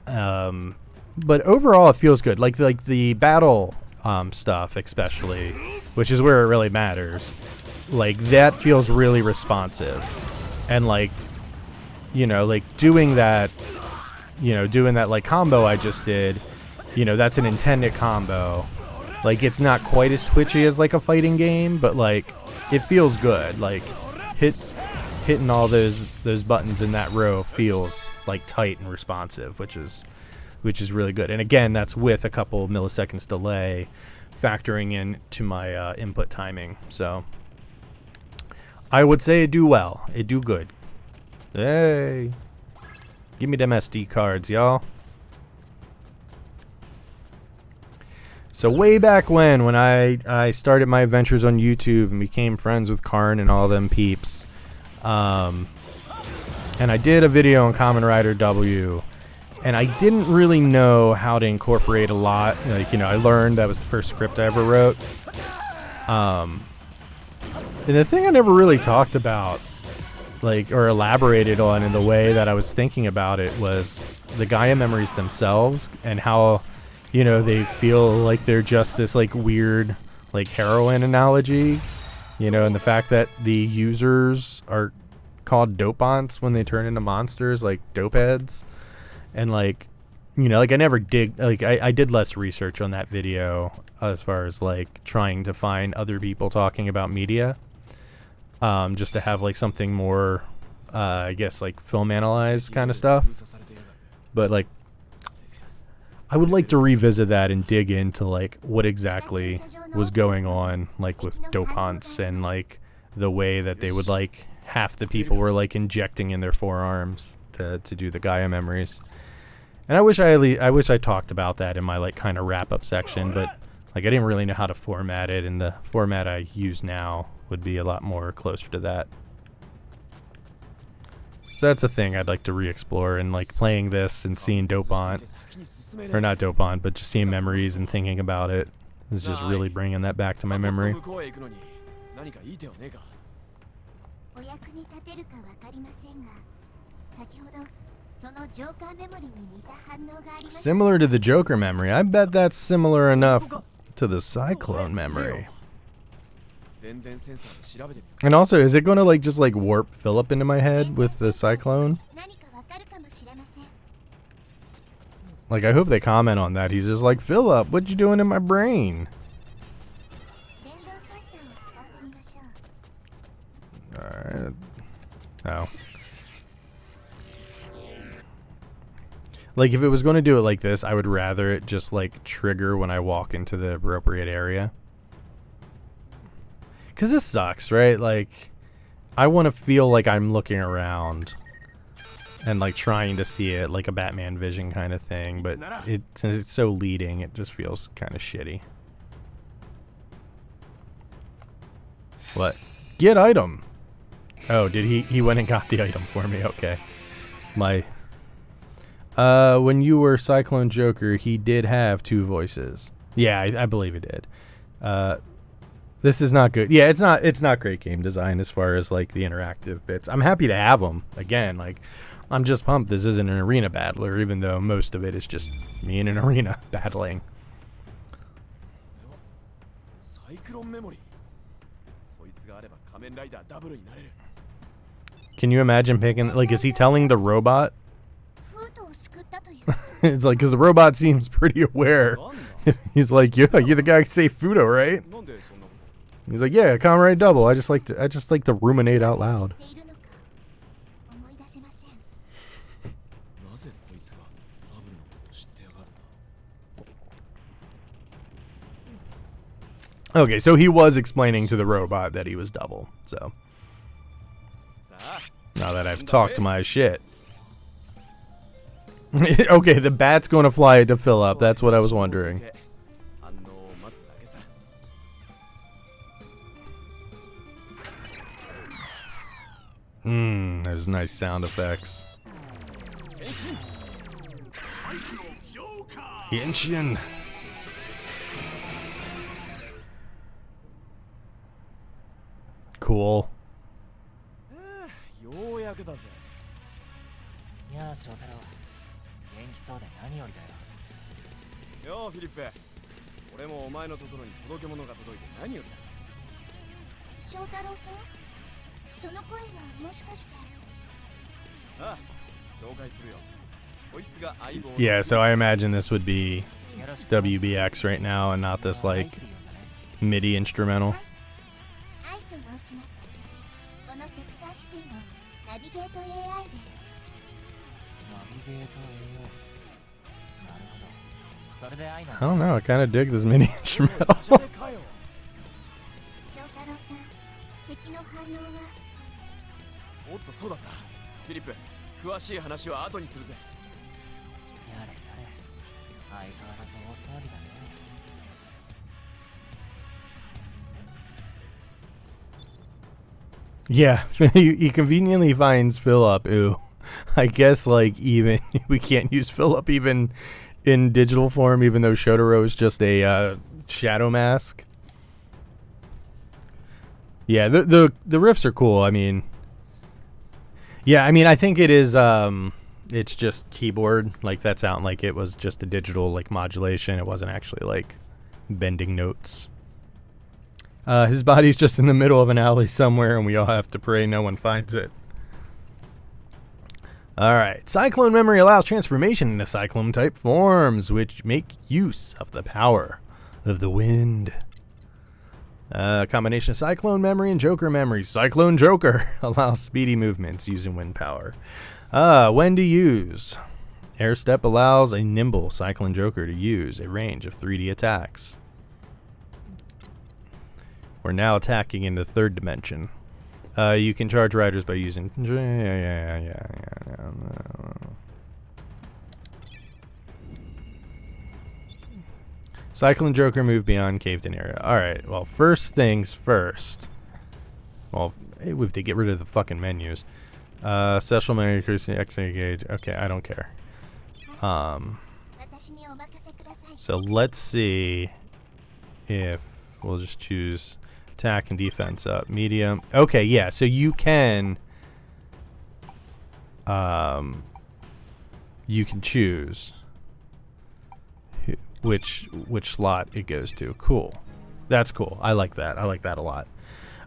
But overall, it feels good. Like the battle stuff, especially, which is where it really matters. Like that feels really responsive, and like, you know, like doing that like combo I just did. You know, that's an intended combo. Like, it's not quite as twitchy as, like, a fighting game, but, like, it feels good. Like, hitting all those buttons in that row feels, like, tight and responsive, which is really good. And, again, that's with a couple milliseconds delay factoring in to my input timing. So, I would say it do well. It do good. Hey. Give me them SD cards, y'all. So way back when I started my adventures on YouTube and became friends with Karn and all them peeps, and I did a video on Kamen Rider W, and I didn't really know how to incorporate a lot. Like, you know, I learned that was the first script I ever wrote. And the thing I never really talked about, like, or elaborated on in the way that I was thinking about it, was the Gaia memories themselves and how, you know, they feel like they're just this like weird like heroin analogy, you know, and the fact that the users are called dopants when they turn into monsters, like dope heads. And like, you know, like I did less research on that video as far as like trying to find other people talking about media, just to have like something more I guess like film analyzed kind of stuff. But like, I would like to revisit that and dig into like what exactly was going on, like with dopants and like the way that they would like half the people were like injecting in their forearms to do the Gaia memories. And I wish I talked about that in my like kind of wrap up section, but like I didn't really know how to format it, and the format I use now would be a lot more closer to that. So that's a thing I'd like to re-explore, and like playing this and seeing Dopant, or not Dopant, but just seeing memories and thinking about it is just really bringing that back to my memory. お役に立てるかわかりませんが、先ほどそのジョーカーメモリに似た反応がありました。 Similar to the Joker memory. I bet that's similar enough to the Cyclone memory. And also, is it going to like just like warp Philip into my head with the Cyclone? 何かわかるかもしれません。 Like, I hope they comment on that. He's just like, Philip, what you doing in my brain? 電動再生を使ってみましょう。 Alright. Oh. Like, if it was going to do it like this, I would rather it just, like, trigger when I walk into the appropriate area. Because this sucks, right? Like, I want to feel like I'm looking around and, like, trying to see it, like a Batman vision kind of thing. But since it's so leading, it just feels kind of shitty. What? Get item! Oh, did he went and got the item for me. Okay. When you were Cyclone Joker, he did have two voices. Yeah, I believe he did. This is not good. Yeah, it's not great game design as far as like the interactive bits. I'm happy to have them. Again, like I'm just pumped this isn't an arena battler, even though most of it is just me in an arena battling. サイクロンメモリー。こいつがあれば仮面ライダーダブルになれる。 Can you imagine picking, like, is he telling the robot? フートを救ったという It's like, because the robot seems pretty aware. He's like, yeah, you're the guy who saved Fudo, right? なんでそんなこと He's like, yeah, Kamen double. I just like to ruminate out loud. 知っているのか思い出せません。なぜこいつがダブルのことを知ってやがるんだ Okay, so he was explaining to the robot that he was double. So さあ now that I've talked my shit. Okay, the bat's going to fly to fill up. That's what I was wondering. 反応を待つだけさ There's nice sound effects. 変身 Henshin. Cool. ようやくだぜいやあ翔太郎元気そうで何よりだよようフィリップ俺もお前のところに届け物が届いて何よりだ翔太郎さんその声はもしかしてああ紹介するよこいつが相棒 Yeah, so I imagine this would be WBX right now and not this like MIDI instrumental. 愛と申しますこのセクターシティのナビゲート AI ですナビゲート AI なるほどそれで愛な I don't know, I kind of dig this MIDI instrumental. それかよ翔太郎さん敵の反応はおっとそうだったフィリップ詳しい話は後にするぜやれやれ相変わらず大騒ぎだね Yeah, he conveniently finds Philip. Ooh, I guess like even we can't use Philip even in digital form, even though Shotaro is just a shadow mask. Yeah, the riffs are cool. I mean, yeah, I mean, I think it is. It's just keyboard. Like that sound like it was just a digital like modulation. It wasn't actually like bending notes. His body's just in the middle of an alley somewhere, and we all have to pray no one finds it. Alright, Cyclone Memory allows transformation into Cyclone-type forms, which make use of the power of the wind. A combination of Cyclone Memory and Joker Memory. Cyclone Joker allows speedy movements using wind power. When to use. Air Step allows a nimble Cyclone Joker to use a range of 3D attacks. We're now attacking in the third dimension. You can charge riders by using... Cyclone Joker move beyond caved-in area. Alright, well, first things first. Well, we have to get rid of the fucking menus. Special menu, increasing X-ray gauge. Okay, I don't care. 私にお任せください So let's see if... We'll just choose... Attack and defense up. Medium. Okay, yeah, so you can choose which slot it goes to. Cool. That's cool. I like that. I like that a lot.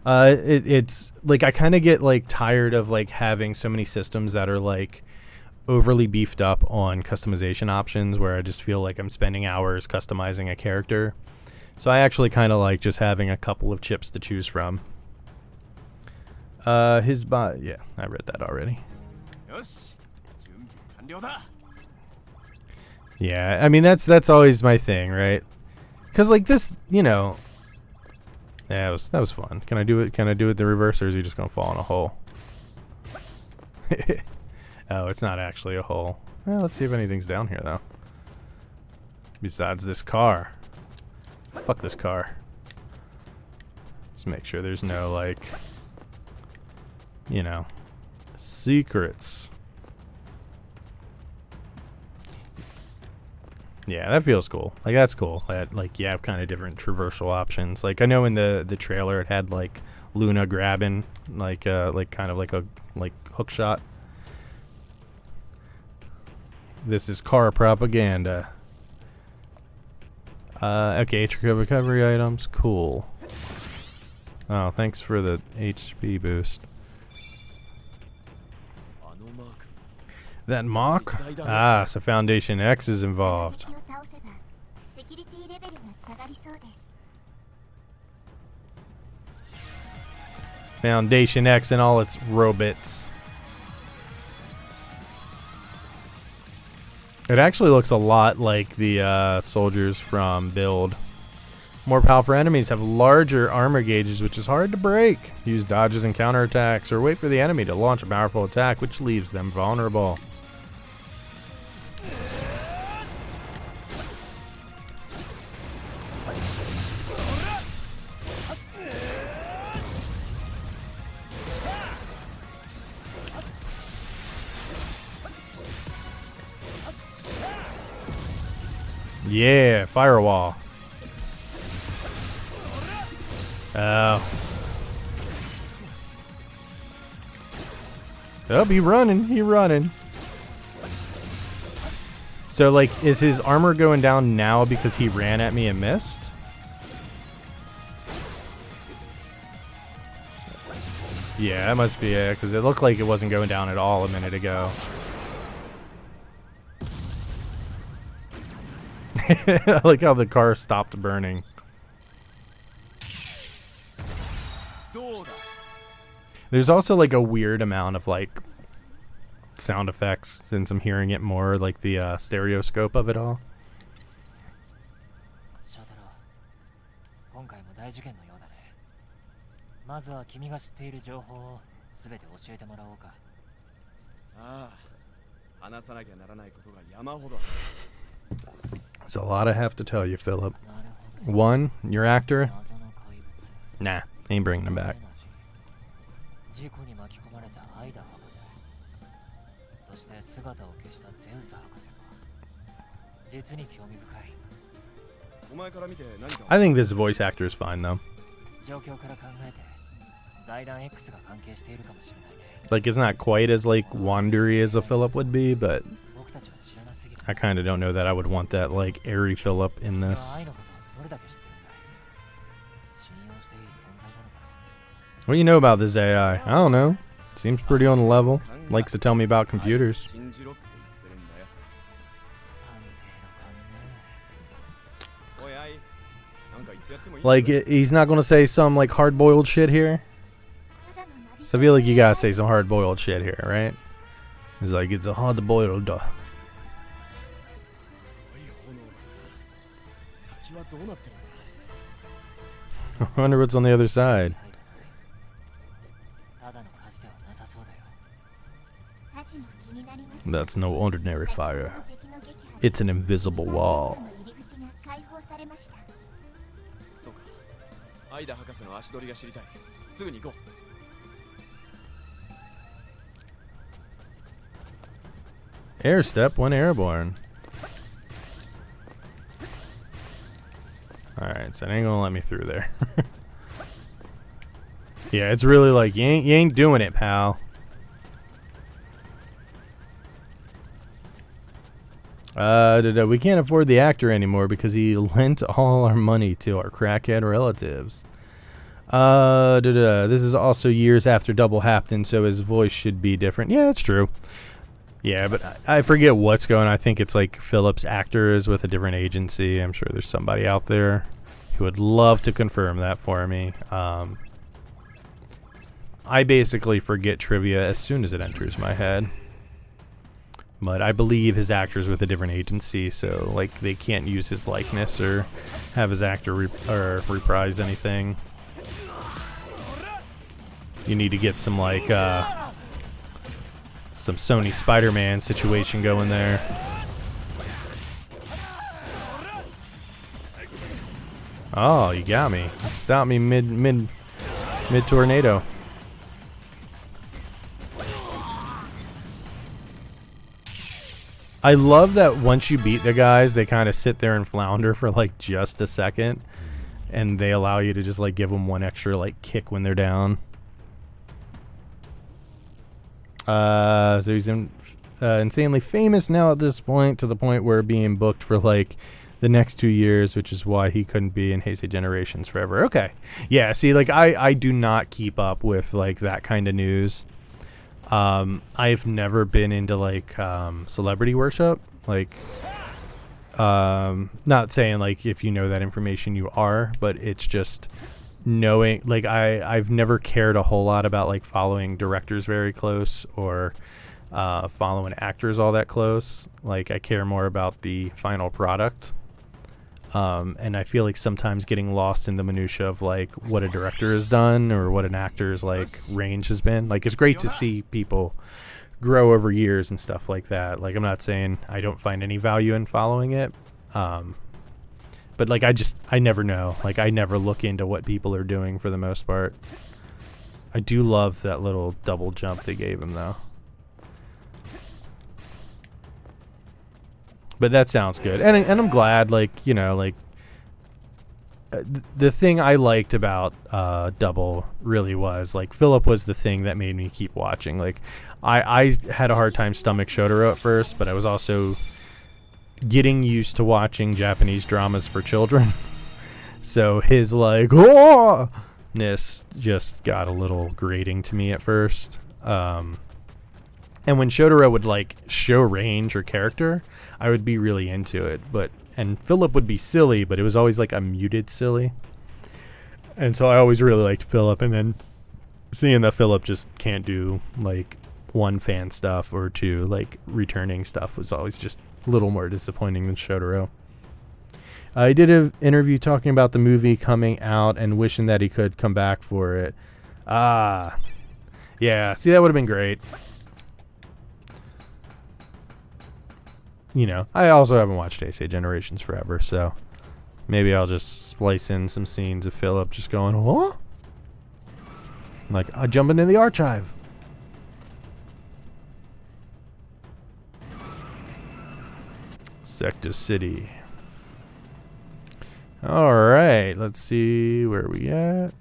It's like I kind of get like tired of like having so many systems that are like overly beefed up on customization options where I just feel like I'm spending hours customizing a character. So I actually kind of like just having a couple of chips to choose from. His bot, yeah, I read that already. よし準備完了だ Yeah, I mean that's always my thing, right? Because like this, you know, yeah, that was fun. Can I do it? Can I do it the reverse, or is he just gonna fall in a hole? Oh, it's not actually a hole. Well, let's see if anything's down here though. Besides this car. Fuck this car. Let's make sure there's no, like, you know, secrets. Yeah, that feels cool. Like, that's cool. That, like, you have kind of different traversal options. Like, I know in the trailer it had, like, Luna grabbing, like kind of like a, like, hook shot. This is car propaganda. Okay, recovery items. Cool. Oh, thanks for the HP boost. That mock? Ah, so Foundation X is involved. Foundation X and all its robots. It actually looks a lot like the soldiers from Build. More powerful enemies have larger armor gauges, which is hard to break. Use dodges and counterattacks, or wait for the enemy to launch a powerful attack, which leaves them vulnerable. Yeah, firewall. Oh. Oh, he running. So, like, is his armor going down now because he ran at me and missed? Yeah, that must be it, because it looked like it wasn't going down at all a minute ago. I like how the car stopped burning. There's also like a weird amount of like sound effects since I'm hearing it more, like the stereoscope of it all. There's a lot I have to tell you, Philip. One, your actor? Nah, ain't bringing him back. I think this voice actor is fine, though. Like, it's not quite as, like, wandery as a Philip would be, but I kind of don't know that I would want that, like, airy Philip in this. What do you know about this AI? I don't know. Seems pretty on the level. Likes to tell me about computers. Like, he's not going to say some, like, hard-boiled shit here. So I feel like you gotta say some hard-boiled shit here, right? He's like, it's a hard-boiled. I wonder what's on the other side. That's no ordinary fire. It's an invisible wall. Air step when airborne. Alright, so it ain't gonna let me through there. Yeah, it's really like, you ain't doing it, pal. We can't afford the actor anymore because he lent all our money to our crackhead relatives. This is also years after Double Happened, so his voice should be different. Yeah, that's true. Yeah, but I forget what's going on. I think it's like Phillips Actors with a different agency. I'm sure there's somebody out there who would love to confirm that for me. I basically forget trivia as soon as it enters my head. But I believe his actor's with a different agency, so like they can't use his likeness or have his actor reprise anything. You need to get some like some Sony Spider-Man situation going there. Oh, you got me. You stopped me mid tornado. I love that once you beat the guys, they kind of sit there and flounder for like just a second, and they allow you to just like give them one extra like kick when they're down. So he's insanely famous now at this point, to the point where being booked for like the next 2 years, which is why he couldn't be in Heisei Generations forever. Okay. Yeah, see, like I do not keep up with like that kind of news. I've never been into like celebrity worship. Like not saying like if you know that information you are, but it's just knowing, like I've never cared a whole lot about like following directors very close, or following actors all that close. Like I care more about the final product. And I feel like sometimes getting lost in the minutia of like what a director has done or what an actor's like range has been. Like it's great to see people grow over years and stuff like that. Like I'm not saying I don't find any value in following it. But like I never know. Like I never look into what people are doing for the most part. I do love that little double jump they gave him though. But that sounds good, and I'm glad, like, you know, like, the thing I liked about Double really was, like, Philip was the thing that made me keep watching. Like, I had a hard time stomach Shotaro at first, but I was also getting used to watching Japanese dramas for children. So his, like, oh-ness just got a little grating to me at first. And when Shotaro would like show range or character, I would be really into it. And Philip would be silly, but it was always like a muted silly. And so I always really liked Philip. And then seeing that Philip just can't do like one fan stuff or two like returning stuff was always just a little more disappointing than Shotaro. He did an interview talking about the movie coming out and wishing that he could come back for it. Yeah, see, that would have been great. You know, I also haven't watched Heisei Generations forever, so maybe I'll just splice in some scenes of Philip just going, huh? Like, I jump into the archive. Sector City. Alright, let's see where we at.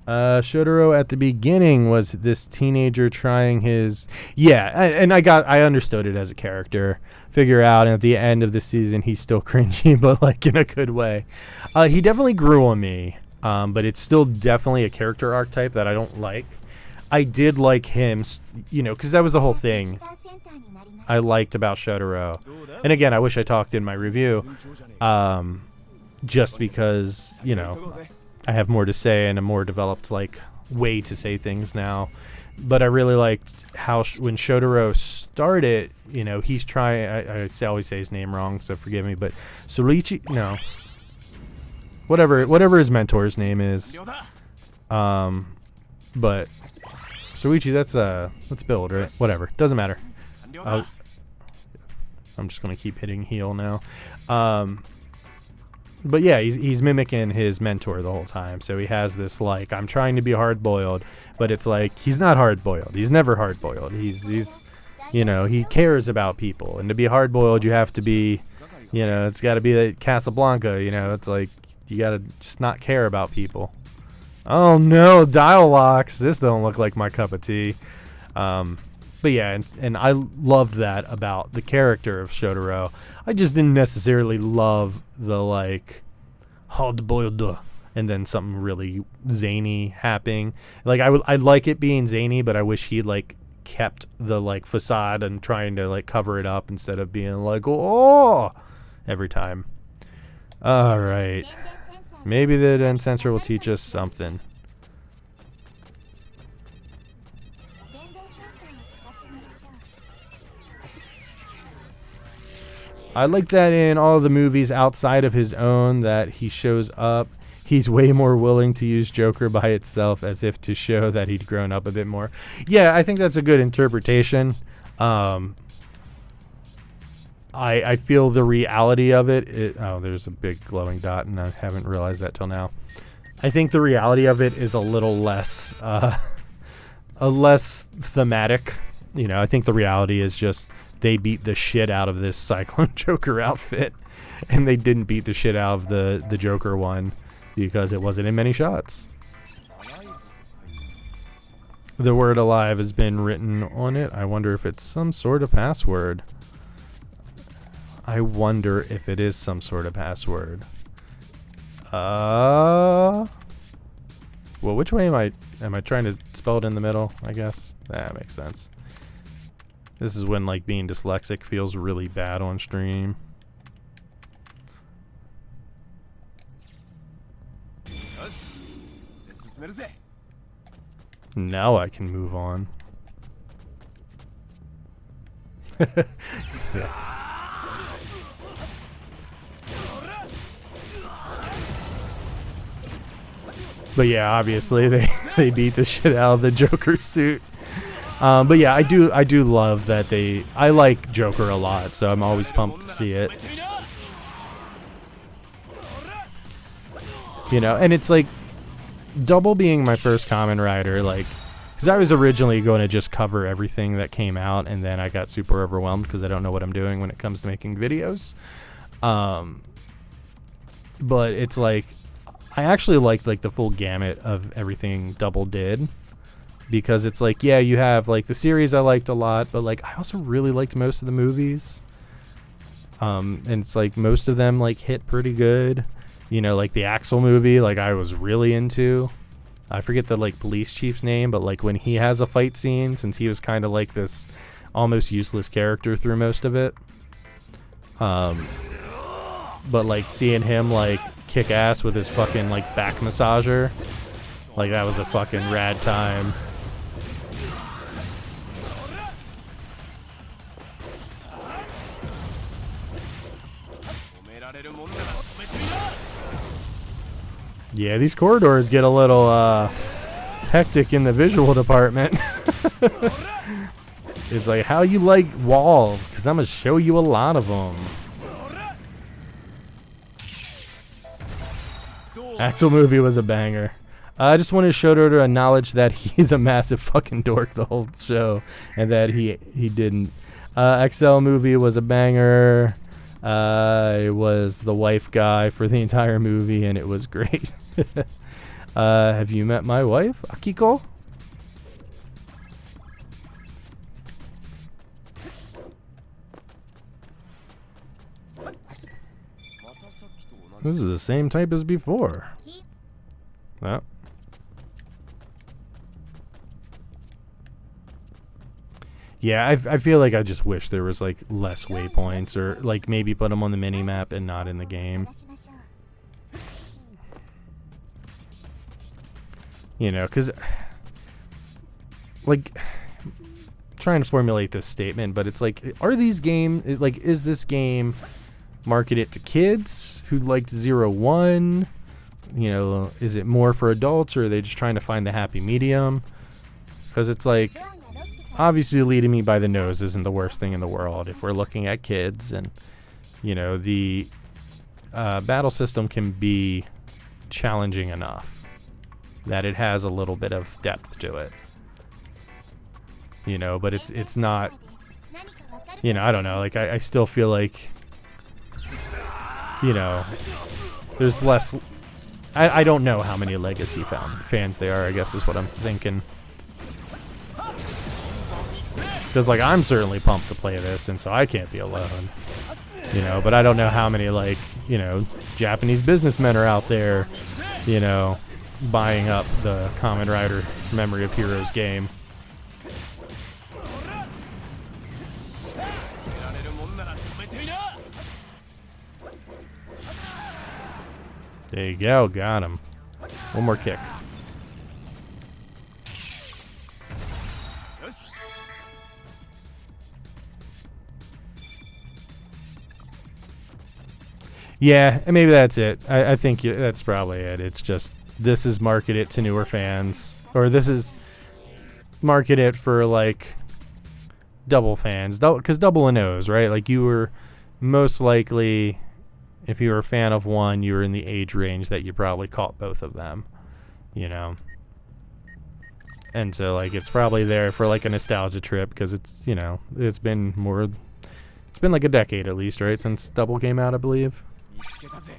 Shotaro at the beginning was this teenager trying his... Yeah, and I understood it as a character. Figure out, and at the end of the season, he's still cringy, but like in a good way. He definitely grew on me, but it's still definitely a character archetype that I don't like. I did like him, you know, because that was the whole thing I liked about Shotaro. And again, I wish I talked in my review, just because, you know, I have more to say and a more developed like way to say things now. But I really liked how when Shotaro started, you know, he's trying. I always say his name wrong, so forgive me. But Sorichi, no, whatever his mentor's name is. But Sorichi, that's build, right? Whatever, doesn't matter. I'm just gonna keep hitting heal now. But yeah, he's mimicking his mentor the whole time. So he has this like, I'm trying to be hard-boiled, but it's like he's not hard-boiled. He's never hard-boiled. He's you know, he cares about people. And to be hard-boiled, you have to be, you know, it's got to be the Casablanca. You know, it's like you got to just not care about people. Oh no, dial locks. This don't look like my cup of tea. But yeah, and I loved that about the character of Shotaro. I just didn't necessarily love the like hard-boiled and then something really zany happening. Like I like it being zany, but I wish he'd like kept the like facade and trying to like cover it up instead of being like oh every time. All right, maybe the Den sensor will teach us something. I like that in all of the movies outside of his own that he shows up. He's way more willing to use Joker by itself as if to show that he'd grown up a bit more. Yeah, I think that's a good interpretation. I feel the reality of it. Oh, there's a big glowing dot, and I haven't realized that till now. I think the reality of it is a little less, less thematic You know, I think the reality is just they beat the shit out of this Cyclone Joker outfit, and they didn't beat the shit out of the Joker one because it wasn't in many shots. The word alive has been written on it. I wonder if it's some sort of password. I wonder if it is some sort of password. Well, which way am I trying to spell it in the middle, I guess? That makes sense. This is when, like, being dyslexic feels really bad on stream. Now I can move on. Yeah. But yeah, obviously they beat the shit out of the Joker suit. But yeah, I do love that I like Joker a lot, so I'm always pumped to see it. You know, and it's like Double being my first Kamen Rider, like, because I was originally going to just cover everything that came out, and then I got super overwhelmed because I don't know what I'm doing when it comes to making videos. But it's like I actually liked like the full gamut of everything Double did, because it's like, yeah, you have like the series I liked a lot, but like I also really liked most of the movies. And it's like most of them like hit pretty good. You know, like the Axel movie, like I was really into. I forget the like police chief's name, but like when he has a fight scene, since he was kind of like this almost useless character through most of it. But like seeing him like kick ass with his fucking like back massager, like that was a fucking rad time. Yeah, these corridors get a little hectic in the visual department. It's like, how you like walls? Because I'm going to show you a lot of them. Axel movie was a banger. I just wanted Shoto to acknowledge that he's a massive fucking dork the whole show, and that he didn't. XL movie was a banger. I was the wife guy for the entire movie, and it was great. Have you met my wife, Akiko? This is the same type as before. Well. Yeah, I feel like I just wish there was like less waypoints, or like maybe put them on the mini map and not in the game. You know, because like trying to formulate this statement, but it's like, are these games like, is this game marketed to kids who liked 01? You know, is it more for adults, or are they just trying to find the happy medium? Because it's like, obviously leading me by the nose isn't the worst thing in the world if we're looking at kids, and you know, the battle system can be challenging enough that it has a little bit of depth to it, you know, but it's not, you know, I don't know, like I still feel like, you know, there's less. I don't know how many Legacy fans there are, I guess is what I'm thinking. Because, like, I'm certainly pumped to play this, and so I can't be alone. You know, but I don't know how many, like, you know, Japanese businessmen are out there, you know, buying up the Kamen Rider Memory of Heroes game. There you go, got him. One more kick. Yeah, and maybe that's it. I think that's probably it. It's just, this is marketed to newer fans, or this is marketed for like Double fans, because Double knows, right? Like, you were most likely, if you were a fan of one, you were in the age range that you probably caught both of them, you know. And so like it's probably there for like a nostalgia trip because it's, you know, it's been like a decade at least, right, since Double came out, I believe. 見つけたぜ。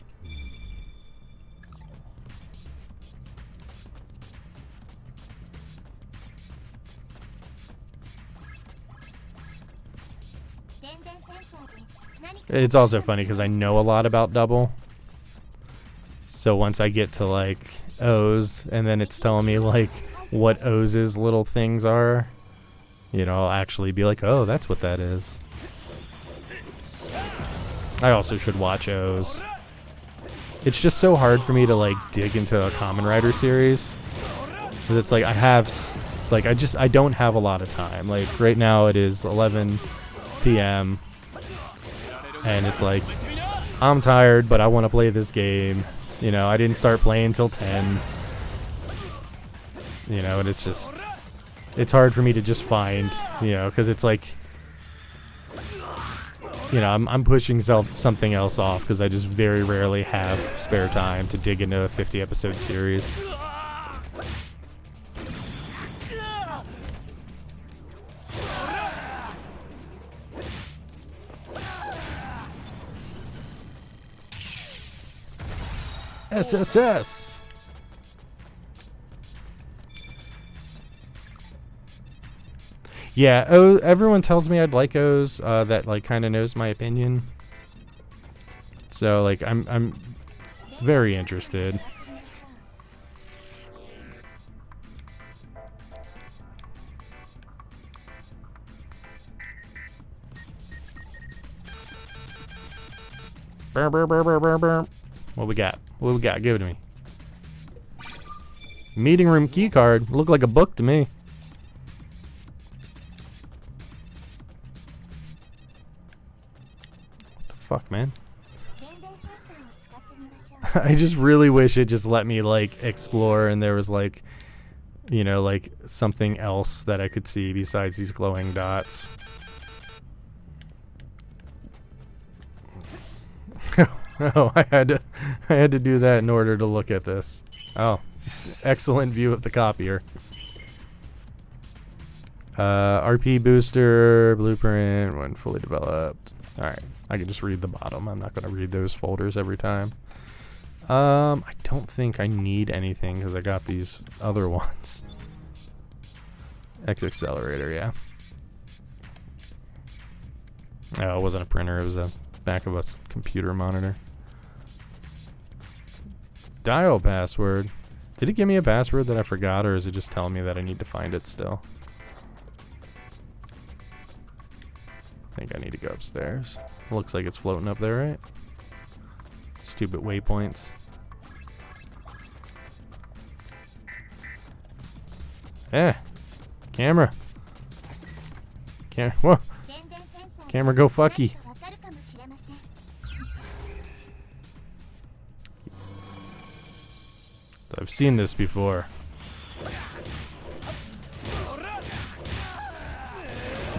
電電センサーで何か It's also funny because I know a lot about Double. So once I get to like O's and then it's telling me like what O's little things are, you know, I'll actually be like, oh, that's what that is. I also should watch O's. It's just so hard for me to like dig into a Kamen Rider series. Because it's like I don't have a lot of time. Like right now it is 11 p.m. and it's like I'm tired, but I want to play this game. You know, I didn't start playing until 10. You know, and it's hard for me to just find, you know, because it's like, you know, I'm pushing something else off because I just very rarely have spare time to dig into a 50 episode series. SSS. Yeah, everyone tells me I'd like O's that like kind of knows my opinion. So like I'm very interested. Burr, burr, burr, burr, burr, burr. What we got? What we got? Give it to me. Meeting room key card. Looked like a book to me. What the fuck, man? 電電センサーを使ってみましょう I just really wish it just let me like explore and there was like, you know, like something else that I could see besides these glowing dots. Oh, I had to do that in order to look at this. Oh, excellent view of the copier. RP booster blueprint when fully developed. All right, I can just read the bottom. I'm not going to read those folders every time. I don't think I need anything because I got these other ones. X accelerator, yeah. Oh, it wasn't a printer. It was a back of a computer monitor. Dial password. Did it give me a password that I forgot, or is it just telling me that I need to find it still? I think I need to go upstairs. Looks like it's floating up there, right? Stupid waypoints. Eh. Camera. Whoa. 電電センサー Camera, go fucky. 何かわかるかもしれません I've seen this before.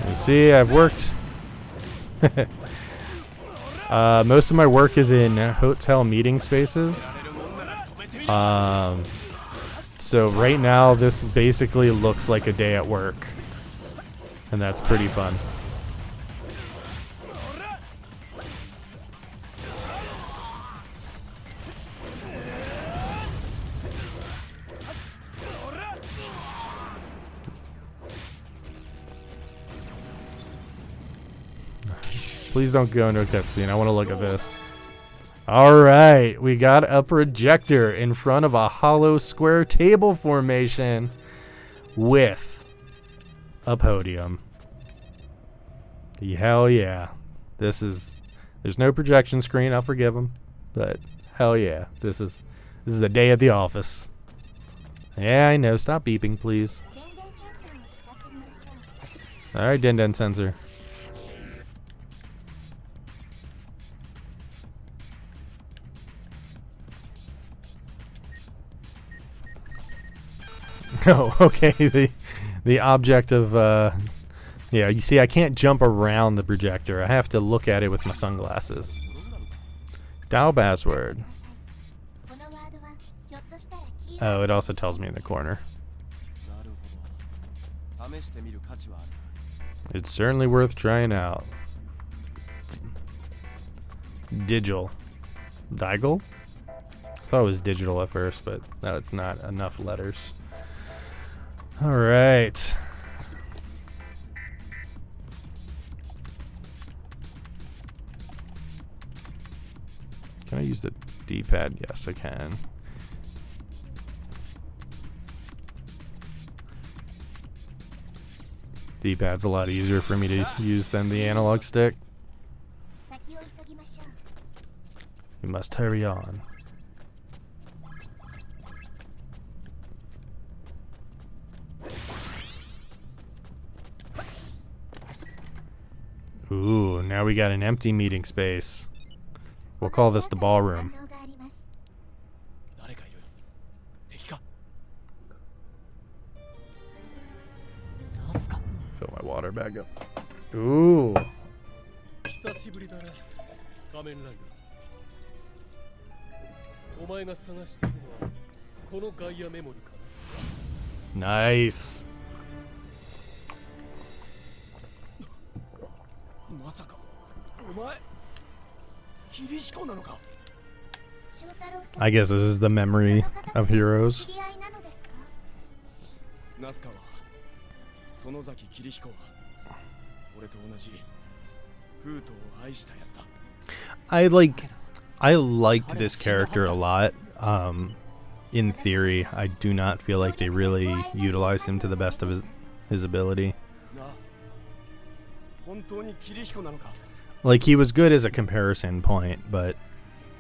You see, I've worked. Most of my work is in hotel meeting spaces. So right now, this basically looks like a day at work. And that's pretty fun. Please don't go into a cutscene. I want to look at this. Alright, we got a projector in front of a hollow square table formation with a podium. Hell yeah. There's no projection screen, I'll forgive them. But hell yeah, this is the day at the office. Yeah, I know. Stop beeping, please. 電電センサーを使ってみましょう Alright, Den sensor. Oh, okay. The object of yeah, you see I can't jump around the projector. I have to look at it with my sunglasses. Dial password. このワードはひょっとしたらキー Oh, it also tells me in the corner. なるほど試してみる価値はある。 It's certainly worth trying out. Digital. Digel? I thought it was digital at first, but no, it's not enough letters. Alright. Can I use the D-pad? Yes, I can. D-pad's a lot easier for me to use than the analog stick. 先を急ぎましょう。 We must hurry on. Ooh, now we got an empty meeting space. We'll call this the ballroom. 反応があります。誰かいる。敵か。 なんすか？ Fill my water bag up. Ooh. 久しぶりだな、仮面ライダー。お前が探しているのはこのガイアメモリかな。 Nice. まさかお前キリヒコなのか。 翔太郎さん、 I guess this is the memory of Heroes. 知り合いなのですか？ナスカは園崎キリヒコは俺と同じフートを愛したやつだ。 I liked this character a lot. In theory, I do not feel like they really utilized him to the best of his ability. なあ、本当にキリヒコなのか。 Like, he was good as a comparison point, but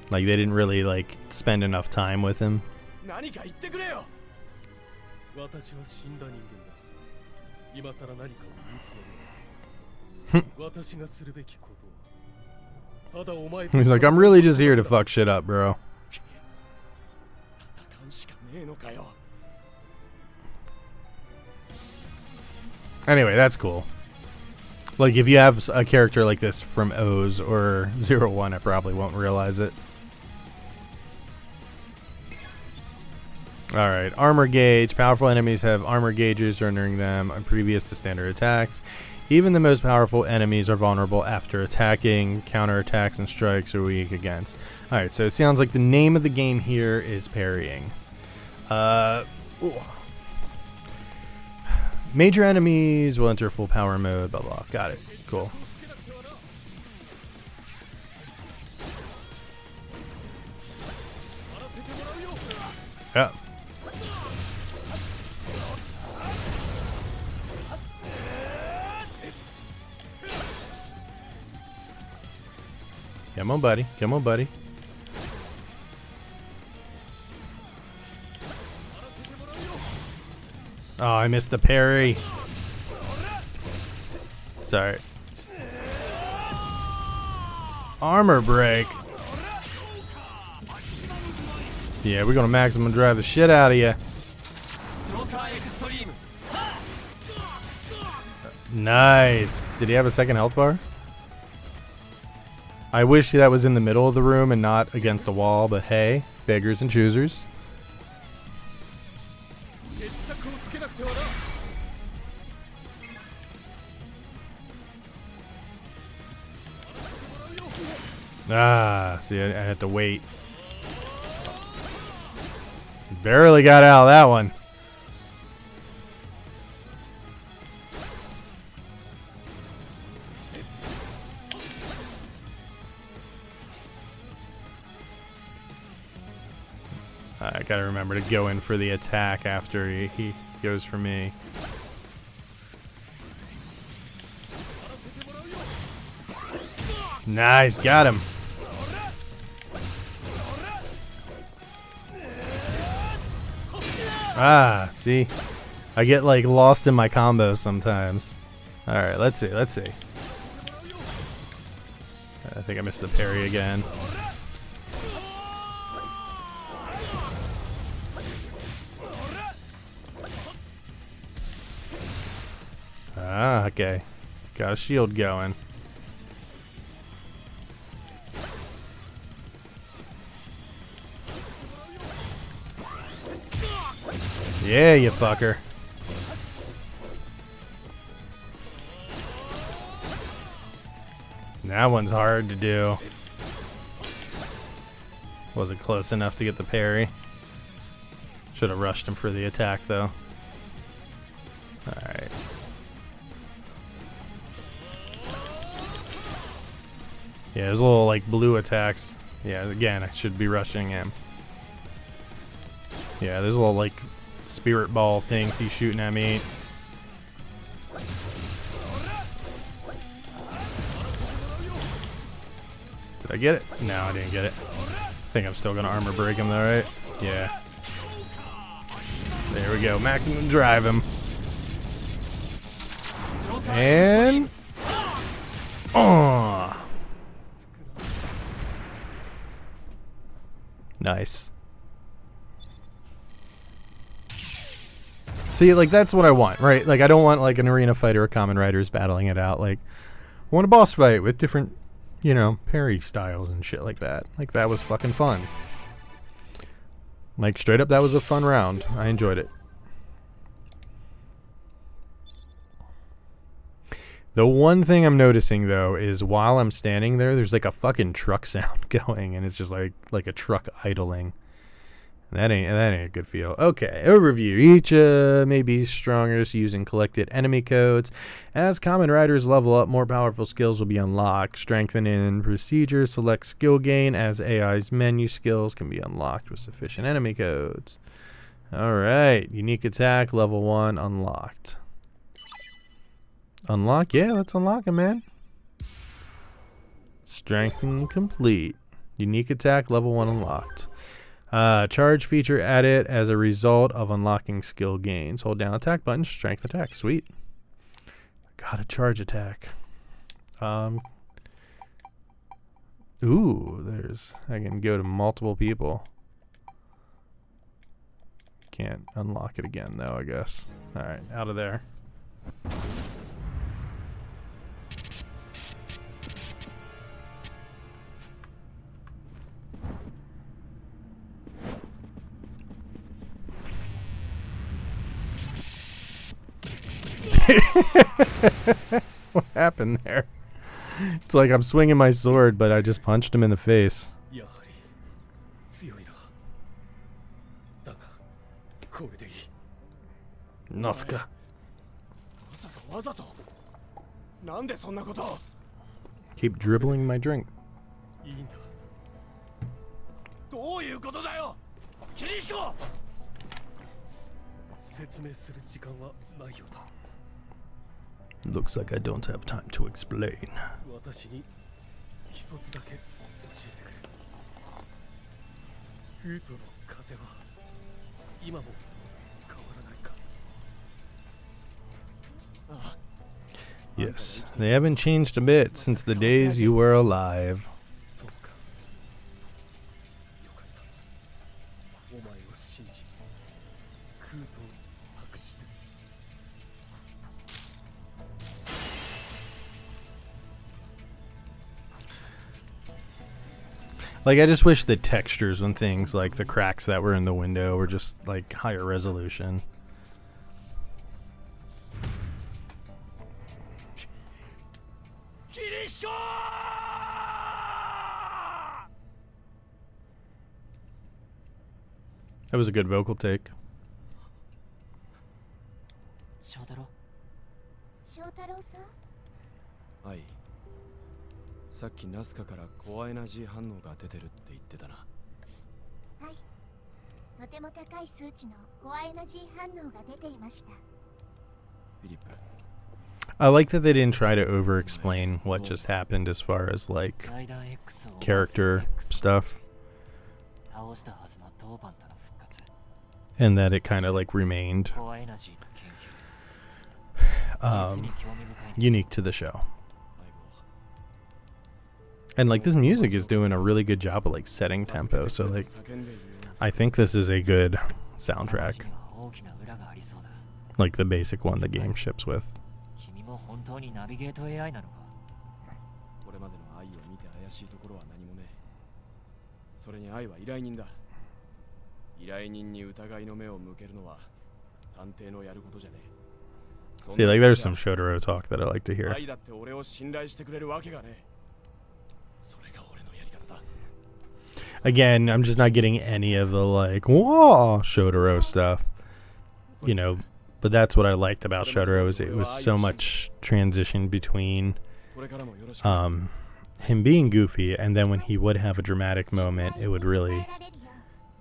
like they didn't really like spend enough time with him. 何か言ってくれよ。私は死んだ人間だ。今さら何かを言うつもりは。私がするべきことはただお前と He's like, I'm really just here to fuck shit up, bro. 戦うしかねえのかよ。 Anyway, that's cool. Like, if you have a character like this from O's or 01, I probably won't realize it. Alright, armor gauge. Powerful enemies have armor gauges surrendering them previous to standard attacks. Even the most powerful enemies are vulnerable after attacking. Counterattacks and strikes are weak against. Alright, so it sounds like the name of the game here is parrying. Ooh. Major enemies will enter full power mode, blah blah. Got it. Cool. Yeah. Come on, buddy. Come on, buddy. Oh, I missed the parry. Sorry. Armor break. Yeah, we're gonna maximum drive the shit out of you. Nice. Did he have a second health bar? I wish that was in the middle of the room and not against a wall, but hey, beggars and choosers. Ah, see, I had to wait. Barely got out of that one. I gotta remember to go in for the attack after he goes for me. Nice, got him. Ah, see? I get like lost in my combos sometimes. Alright, let's see, let's see. I think I missed the parry again. Ah, okay. Got a shield going. Yeah, you fucker. That one's hard to do. Wasn't close enough to get the parry. Should have rushed him for the attack, though. Alright. Yeah, there's little, like, blue attacks. Yeah, again, I should be rushing him. Yeah, there's little, like, spirit ball things he's shooting at me. Did I get it? No, I didn't get it. I think I'm still gonna armor break him, though, right? Yeah. There we go. Maximum drive him. And... oh. Nice. See, like, that's what I want, right? Like, I don't want, like, an arena fight or a Kamen Riders battling it out. Like, I want a boss fight with different, you know, parry styles and shit like that. Like, that was fucking fun. Like, straight up, that was a fun round. I enjoyed it. The one thing I'm noticing, though, is while I'm standing there, there's like a fucking truck sound going, and it's just like a truck idling. That ain't a good feel. Okay, overview. Each may be stronger using collected enemy codes. As Kamen Riders level up, more powerful skills will be unlocked. Strengthen in procedure. Select skill gain as AI's menu skills can be unlocked with sufficient enemy codes. Alright, unique attack, level 1, unlocked. Unlock? Yeah, let's unlock him, man. Strengthen complete. Unique attack, level 1 unlocked. Charge feature added as a result of unlocking skill gains. Hold down attack button, strength attack. Sweet. Got a charge attack. Ooh, I can go to multiple people. Can't unlock it again, though, I guess. Alright, out of there. What happened there? It's like I'm swinging my sword, but I just punched him in the face. Noska. Keep dribbling my drink. Looks like I don't have time to explain. Yes, they haven't changed a bit since the days you were alive. Like, I just wish the textures and things, like the cracks that were in the window, were just, like, higher resolution. That was a good vocal take. 翔太郎さんはい。さっきナスカからコアエナジー反応が出てるって言ってたな。はい。とても高い数値のコアエナジー反応が出ていました。フィリップ。 I like that they didn't try to over-explain what just happened as far as, like, character stuff. And that it kind of, like, remained unique to the show. And, like, this music is doing a really good job of, like, setting tempo. So, like, I think this is a good soundtrack. Like the basic one the game ships with. これまでの愛を見て怪しいところは何もねえ。それに愛は依頼人だ。依頼人に疑いの目を向けるのは探偵のやることじゃねえ。 See, like, there's some Shotaro talk that I like to hear. 愛だって俺を信頼してくれるわけがねえ。それが俺のやり方だ。 Again, I'm just not getting any of the like, whoa, Shotaro stuff. You know, but that's what I liked about Shotaro is it was so much transition between これからもよろしく。 him being goofy and then when he would have a dramatic moment, it would really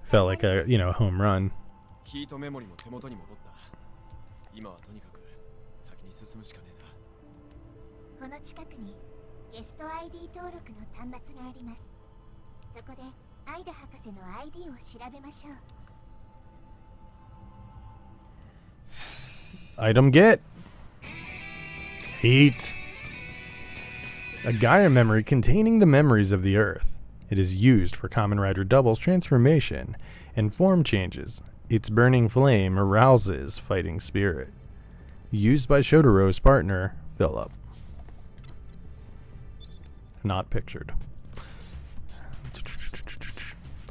felt like a, you know, home run. ヒートメモリも手元に戻った。今はとにかく先に進むしかねえんだ。この近くにゲスト ID 登録の端末があります。そこでアイダ博士の ID を調べましょう。 Item get. Heat. A Gaia memory containing the memories of the Earth. It is used for Kamen Rider Double's transformation and form changes. Its burning flame arouses fighting spirit. Used by Shotaro's partner, Philip. Not pictured.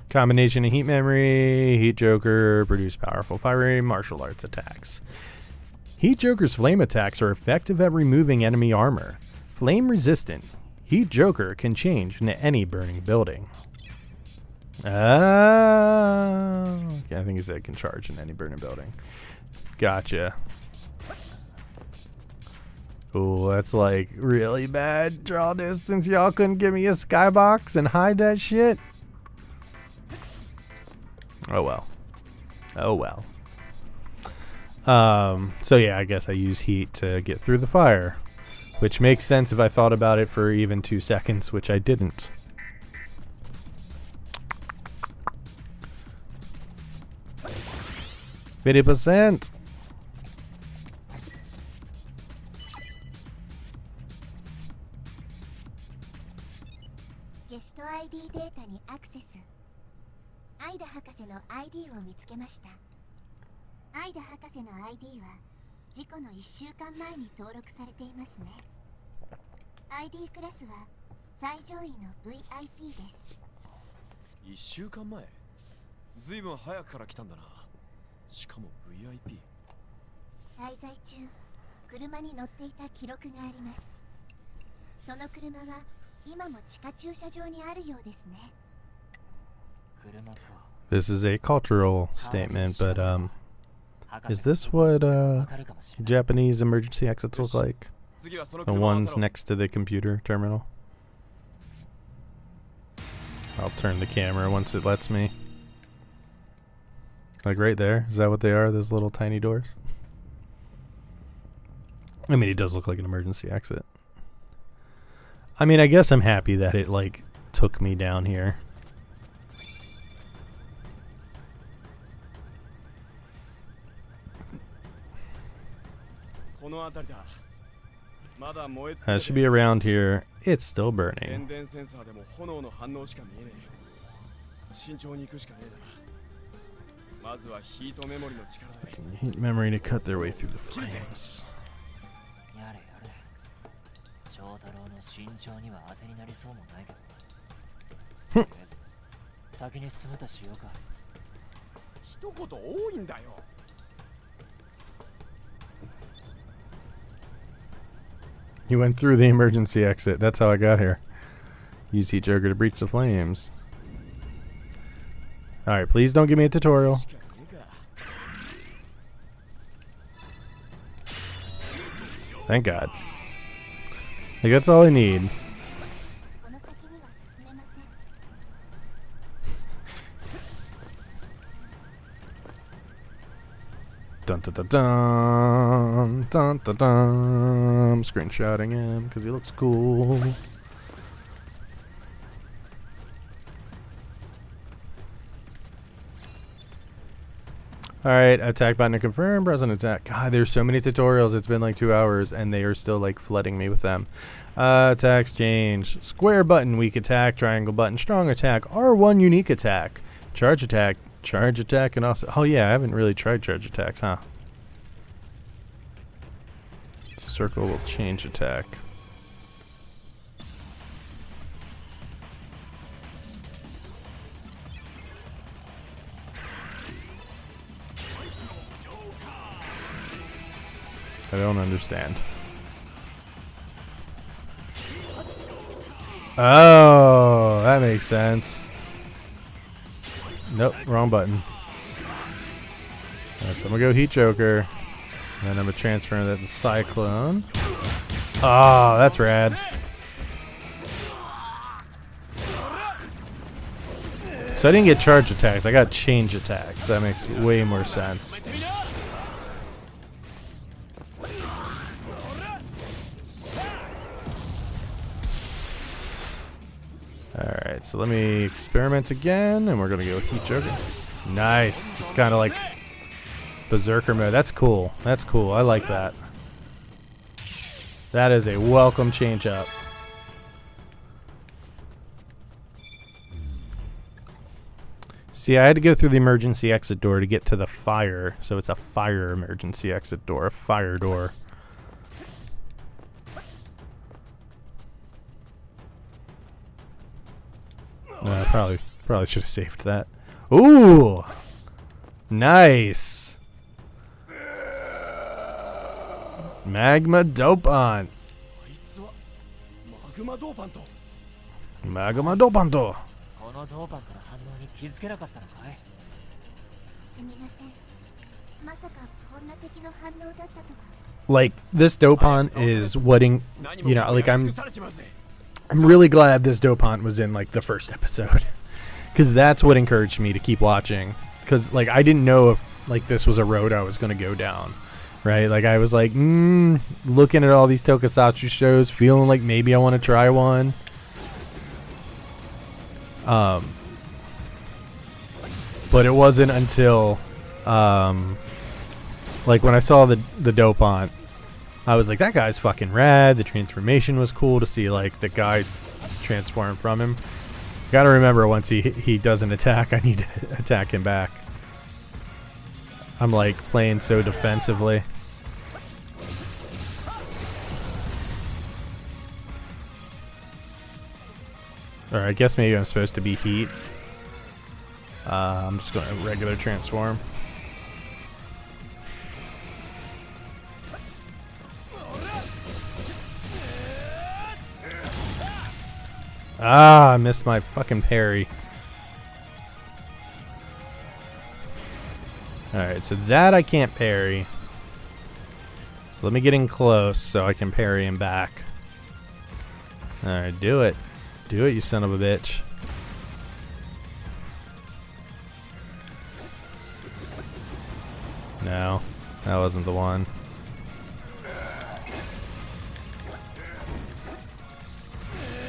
Combination of heat memory, heat joker, produce powerful fiery martial arts attacks. Heat joker's flame attacks are effective at removing enemy armor. Flame resistant. Heat joker can change into any burning building. Okay, I think he said can charge in any burning building. Gotcha. Oh, that's like really bad draw distance. Y'all couldn't give me a skybox and hide that shit? Oh well. Oh well. So yeah, I guess I use heat to get through the fire, which makes sense if I thought about it for even 2 seconds, which I didn't. %. Guest ID データにアクセス。アイダ博士の ID を見つけました。アイダ博士の ID は事故の1週間前に登録されていますね。ID クラスは最上位の VIP です。1週間前。ずいぶん早くから来たんだな。しかも VIP。 滞在中、車に乗っていた記録があります。その車は今も地下駐車場にあるようですね。 This is a cultural statement, but is this what Japanese emergency exits look like? 次はその The 車を ones 当たろう。 next to the computer terminal. I'll turn the camera once it lets me. Like right there? Is that what they are? Those little tiny doors? I mean, it does look like an emergency exit. I mean, I guess I'm happy that it, like, took me down here. That should be around here. It's still burning. 電電センサーでも炎の反応しか見えねえ。慎重に行くしかねえな。まずはヒートメモリの力で。 Heat memory to cut their way through the flames. やれやれ。翔太郎の慎重には当てになりそうもないけどな。とりあえず先に進むとしようか。一言多いんだよ。 You went through the emergency exit. That's how I got here. Use heat joker to breach the flames. Alright, please don't give me a tutorial. Thank God. Like, that's all I need. この先には進めません。 Dun dun dun dun dun dun dun. I'm screenshotting him because he looks cool. Alright, attack button to confirm, press an attack. God, there's so many tutorials. It's been like 2 hours and they are still like flooding me with them. Attacks change. Square button, weak attack. Triangle button, strong attack. R1, unique attack. Charge attack. Charge attack and also... Oh yeah, I haven't really tried charge attacks, huh? Circle will change attack. I don't understand. Oh, that makes sense. Nope, wrong button. So I'm gonna go Heat Joker. And then I'm gonna transfer that to Cyclone. Oh, that's rad. So I didn't get charge attacks, I got change attacks. That makes way more sense. Alright, so let me experiment again, and we're gonna go Heat Joker. Nice, just kind of like Berserker mode. That's cool. That's cool. I like that. That is a welcome change up. See, I had to go through the emergency exit door to get to the fire, so it's a fire emergency exit door, a fire door. Probably should have saved that. Ooh, nice. Magma Dopant. Magma Dopanto. このドーパントの反応に気づけなかったのかい？すみません。まさかこんな敵の反応だったとは。Like this Dopant is whatting, you know, like I'm really glad this Dopant was in like the first episode, because that's what encouraged me to keep watching. Because like I didn't know if like this was a road I was gonna go down, right? Like I was like, looking at all these Tokusatsu shows, feeling like maybe I want to try one. But it wasn't until like when I saw the Dopant, I was like, that guy's fucking rad. The transformation was cool to see, like the guy transform from him. Gotta remember, once he does an attack, I need to attack him back. I'm like playing so defensively. Or I guess maybe I'm supposed to be Heat. I'm just going to regular transform. Ah, I missed my fucking parry. Alright, so that I can't parry. So let me get in close so I can parry him back. Alright, do it. Do it, you son of a bitch. No, that wasn't the one.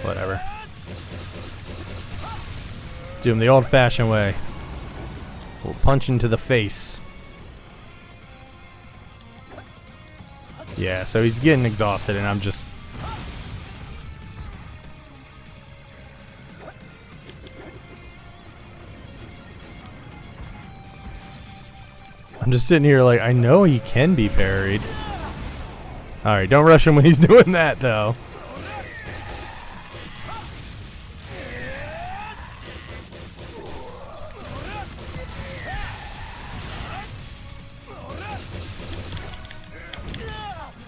Whatever. Do him the old-fashioned way. We'll punch into the face. Yeah, so he's getting exhausted, and I'm just... sitting here like, I know he can be parried. Alright, don't rush him when he's doing that, though.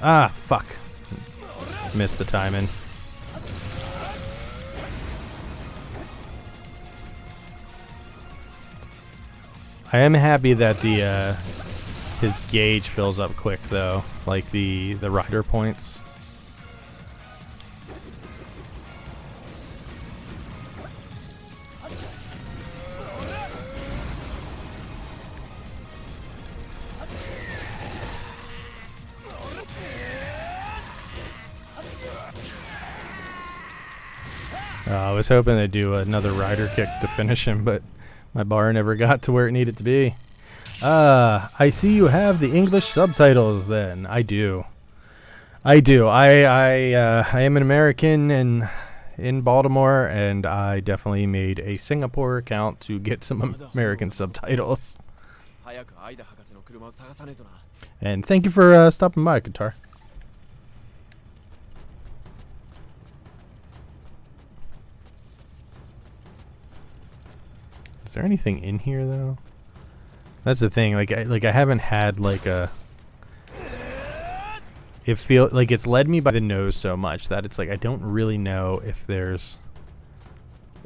Ah, fuck. Missed the timing. I am happy that the his gauge fills up quick though, like the rider points. I was hoping they'd do another rider kick to finish him, but my bar never got to where it needed to be. I see you have the English subtitles then. I do. I am an American and in Baltimore, and I definitely made a Singapore account to get some American subtitles. And thank you for stopping by, Guitar. Is there anything in here though? That's the thing. Like I haven't had like a. It feel like it's led me by the nose so much that it's like I don't really know if there's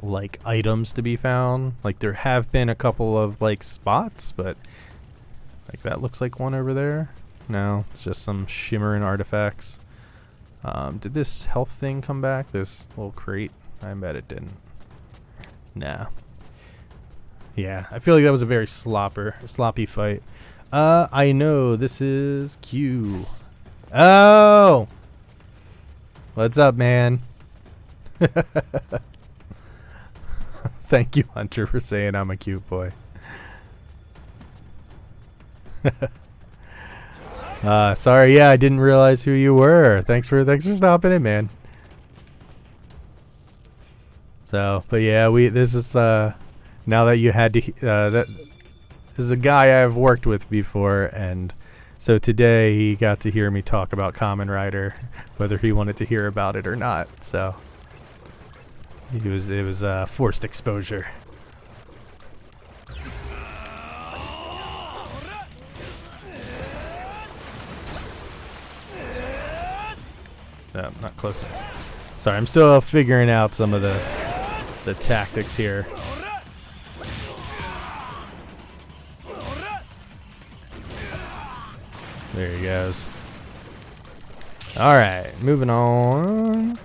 like items to be found. Like there have been a couple of like spots, but like that looks like one over there. No, it's just some shimmering artifacts. Did this health thing come back? This little crate? I bet it didn't. Nah. Yeah, I feel like that was a very sloppy fight. I know this is Q. Oh! What's up, man? Thank you, Hunter, for saying I'm a cute boy. Sorry, yeah, I didn't realize who you were. Thanks for stopping in, man. So, but yeah, this is now that you had to this is a guy I've worked with before, and so today he got to hear me talk about Kamen Rider, whether he wanted to hear about it or not. So it was forced exposure. No, not close enough. Sorry, I'm still figuring out some of the tactics here. There he goes. Alright, moving on.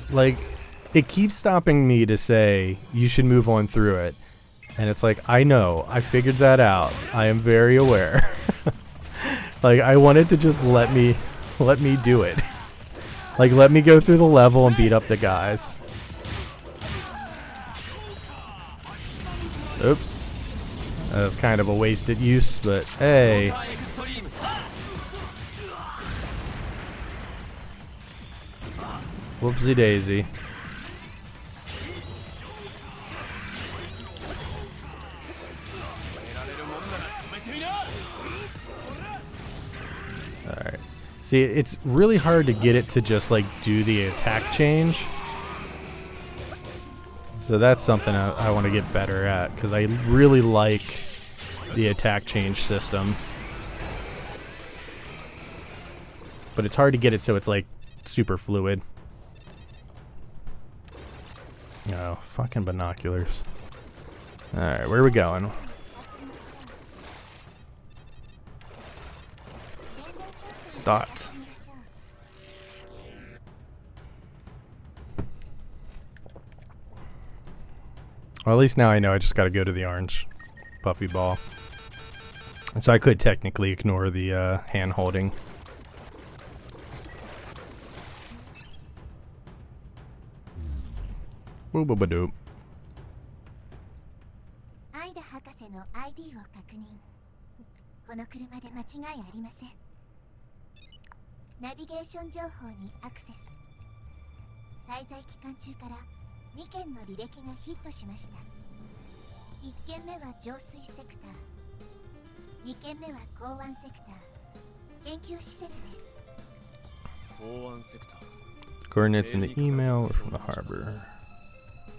Like, it keeps stopping me to say you should move on through it. And it's like, I know, I figured that out. I am very aware. Like, I wanted to just let me do it. Like, let me go through the level and beat up the guys. Oops. That was kind of a wasted use, but hey. Whoopsie daisy. Alright. See, it's really hard to get it to just like do the attack change. So that's something I want to get better at, because I really like the attack change system. But it's hard to get it so it's like super fluid. Oh, fucking binoculars. Alright, where are we going? Start. Well, at least now I know I just gotta go to the orange puffy ball. And so I could technically ignore the hand holding. Boop boop doop. アイダ博士の ID を確認。この車で間違いありません。ナビゲーション情報にアクセス。滞在期間中から2件の履歴がヒットしました。1件目は浄水セクター、2件目は港湾セクター、研究施設です。港湾セクター。 Coordinates in the email or from the harbor.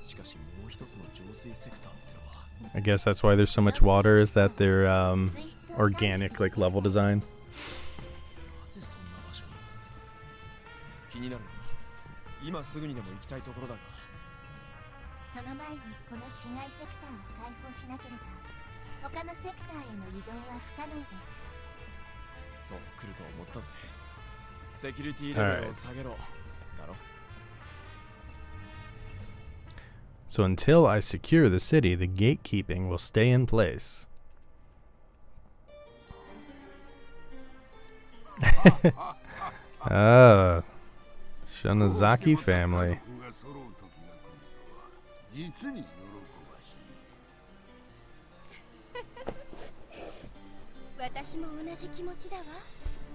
しかしもう一つの浄水セクターってのは I guess that's why there's so much water, is that they're organic, like level design. なぜそんな場所に気になるのは今すぐにでも行きたいところだがその前にこの市街セクターを開放しなければ他のセクターへの移動は不可能です。そう来ると思ったぜ。セキュリティレベルを下げろだろ。 So until I secure the city, the gatekeeping will stay in place. Ah, Shinozaki family. 私も同じ気持ちだわ。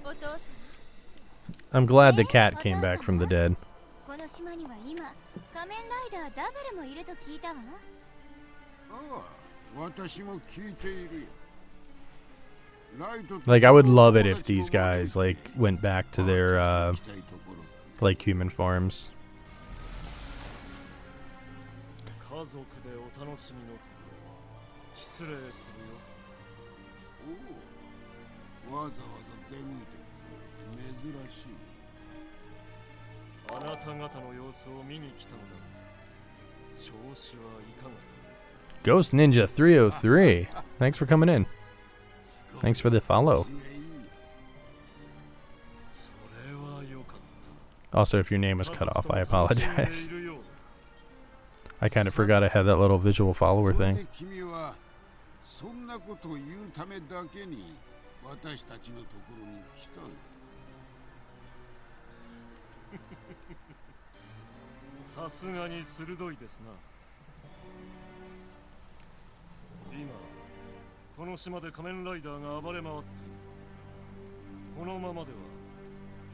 お父さん。 I'm glad the cat came back from the dead. この島には今仮面ライダーダブルもいると聞いたわ。ああ、私も聞いているよ。 Like, I would love it if these guys like went back to their like human forms. 家族でお楽しみのところ失礼するよ。おお、わざわざ出向いてくれ珍しい。あなた方の様子を見に来たのだ。調子はいかがだ。 Ghost Ninja 303. Thanks for coming in. Thanks for the follow. それはよかった。 Also, if your name was cut off, I apologize. いるようだ。 I kind of forgot I had that little visual follower それ thing. で君はそんなことを言うためだけに私たちのところに来たの。さすがに鋭いですな。今この島で仮面ライダーが暴れ回っている。このままでは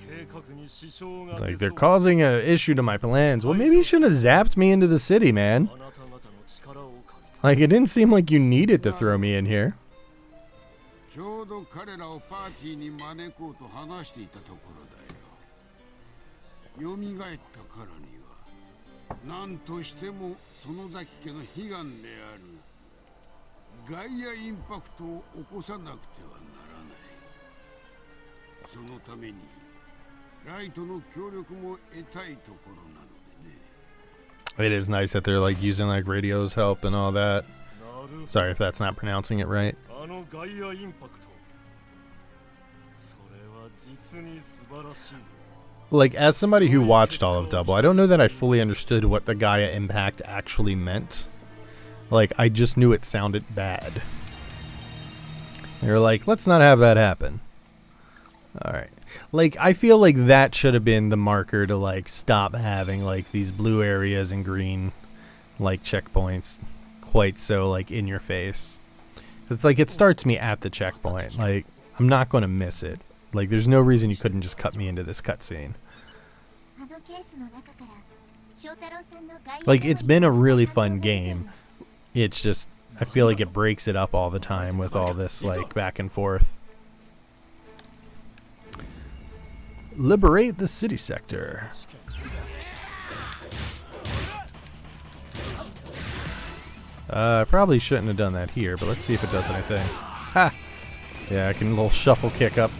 計画に支障が It's 出 like そう they're causing an issue to my plans. Well, maybe you shouldn't have zapped me into the city, man. あなた方の力を借りて Like, it didn't seem like you needed to throw me in here. ちょうど彼らをパーティーに招こうと話していたところだよ。蘇ったからには何としても園崎家の悲願であるガイアインパクトを起こさなくてはならない。そのためにライトの協力も得たいところなのでね。 It is nice that they're like using like radio's help and all that. なる Sorry if that's not pronouncing it right. あのガイアインパクト。それは実に素晴らしい。 Like, as somebody who watched all of Double, I don't know that I fully understood what the Gaia impact actually meant. Like, I just knew it sounded bad. They were like, let's not have that happen. Alright. Like, I feel like that should have been the marker to, like, stop having, like, these blue areas and green, like, checkpoints quite so, like, in your face. It's like, it starts me at the checkpoint. Like, I'm not going to miss it. Like, there's no reason you couldn't just cut me into this cutscene. Like, it's been a really fun game. It's just, I feel like it breaks it up all the time with all this, like, back and forth. Liberate the city sector. I probably shouldn't have done that here, but let's see if it does anything. Ha! Yeah, I can a little shuffle kick up.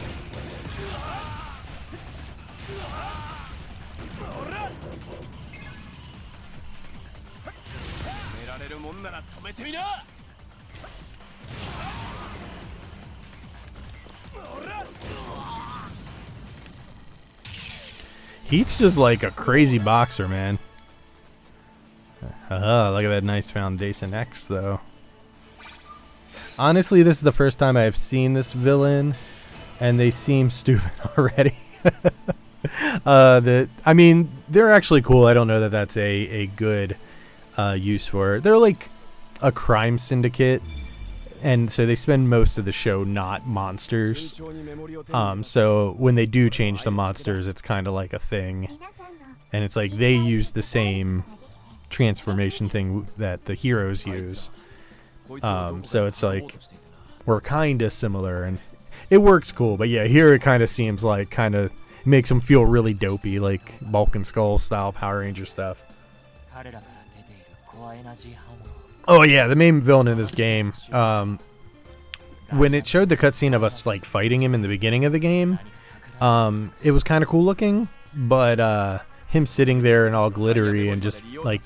Heat's just like a crazy boxer, man. Look at that nice Foundation X, though. Honestly, this is the first time I've seen this villain, and they seem stupid already. I mean, they're actually cool. I don't know that that's a good use for it. They're like a crime syndicate, and so they spend most of the show not monsters. So when they do change the monsters, it's kind of like a thing, and it's like they use the same transformation thing that the heroes use. So it's like we're kind of similar, and it works cool. But yeah, here it kind of seems like makes them feel really dopey, like Bulk and Skull style Power Ranger stuff. Oh yeah, the main villain in this game. When it showed the cutscene of us like fighting him in the beginning of the game, it was kind of cool looking, but him sitting there and all glittery and just like,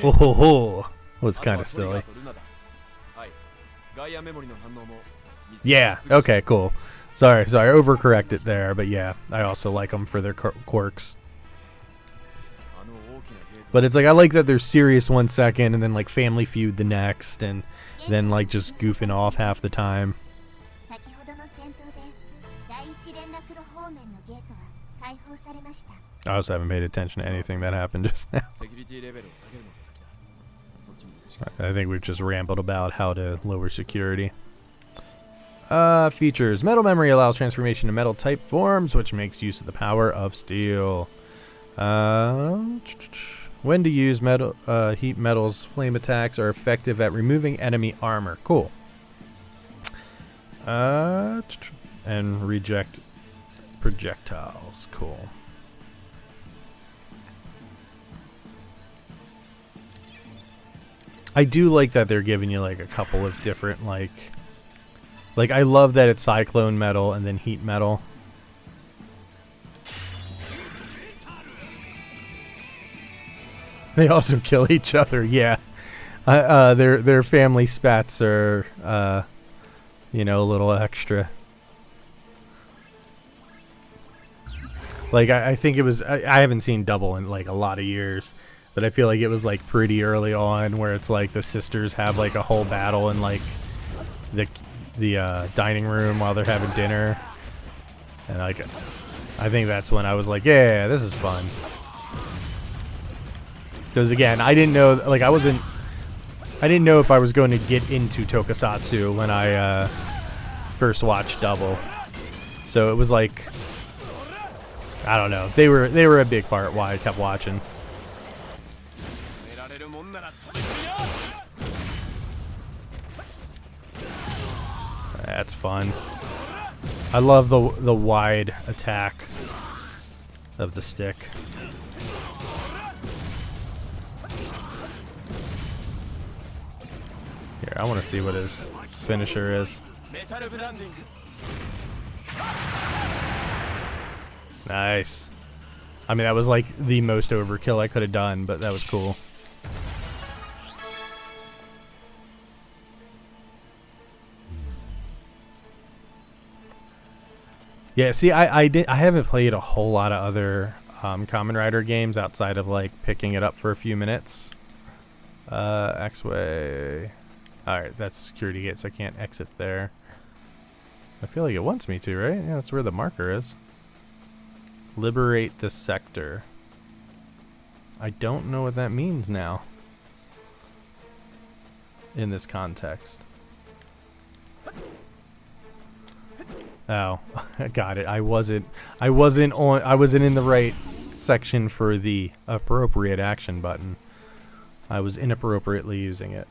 oh ho ho, was kind of silly. Yeah, okay, cool. Sorry, overcorrected there, but yeah, I also like them for their quirks. But it's like, I like that they're serious 1 second and then like Family Feud the next, and then like just goofing off half the time. I also haven't paid attention to anything that happened just now. I think we've just rambled about how to lower security. Features. Metal memory allows transformation to metal type forms, which makes use of the power of steel. When to use metal, heat metals, flame attacks are effective at removing enemy armor. Cool. And reject projectiles. Cool. I do like that they're giving you like a couple of different like I love that it's cyclone metal and then heat metal. They also kill each other. Yeah. Their family spats are, you know, a little extra. Like, I think it was, I haven't seen Double in like a lot of years, but I feel like it was like pretty early on where it's like the sisters have like a whole battle in like the dining room while they're having dinner. And like, I think that's when I was like, yeah, this is fun. Because again, I didn't know, like I didn't know if I was going to get into Tokusatsu when I first watched Double. So it was like, I don't know. They were a big part why I kept watching. That's fun. I love the wide attack of the stick. Here, I want to see what his finisher is. Nice. I mean, that was like the most overkill I could have done, but that was cool. Yeah, see, I haven't played a whole lot of other Kamen Rider games outside of like picking it up for a few minutes. X-Way. Alright, that's security gate, so I can't exit there. I feel like it wants me to, right? Yeah, that's where the marker is. Liberate the sector. I don't know what that means now. In this context. Oh, I got it. I wasn't in the right section for the appropriate action button. I was inappropriately using it.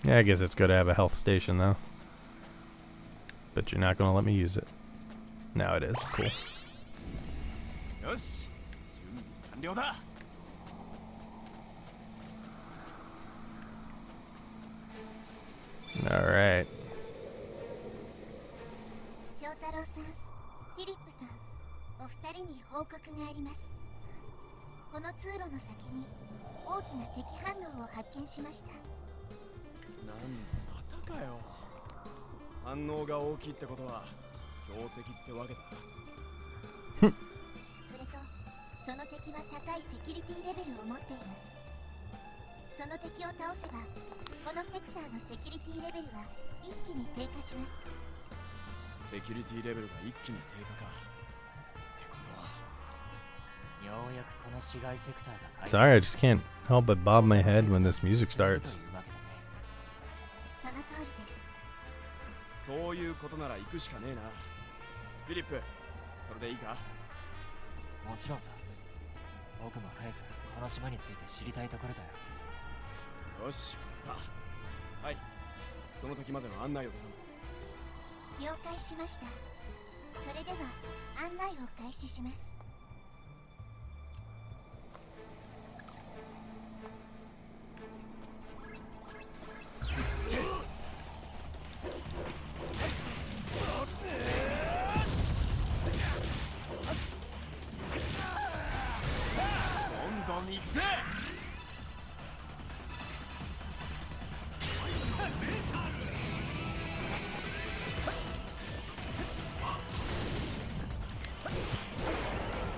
Yeah, I guess it's good to have a health station though. But you're not gonna let me use it. Now it is. Cool. Alright. 翔太郎さん、フィリップさん、お二人に報告があります。この通路の先に大きな敵反応を発見しました。なんだまたかよ。反応が大きいってことは標的ってわけだ。それと、その敵は高いセキュリティレベルを持っています。その敵を倒せば、このセクターのセキュリティレベルは一気に低下します。セキュリティレベルが一気に低下か。ってことは。ようやくこの市街セクターが Sorry, I just can't help but bob my head when this music starts. その通りです。そういうことなら行くしかねえな。フィリップ、それでいいか？もちろんさ。僕も早くこの島について知りたいところだよ。よし、わかった。はい、その時までの案内を頼む。了解しました。それでは案内を開始します。どんどん行くぜ。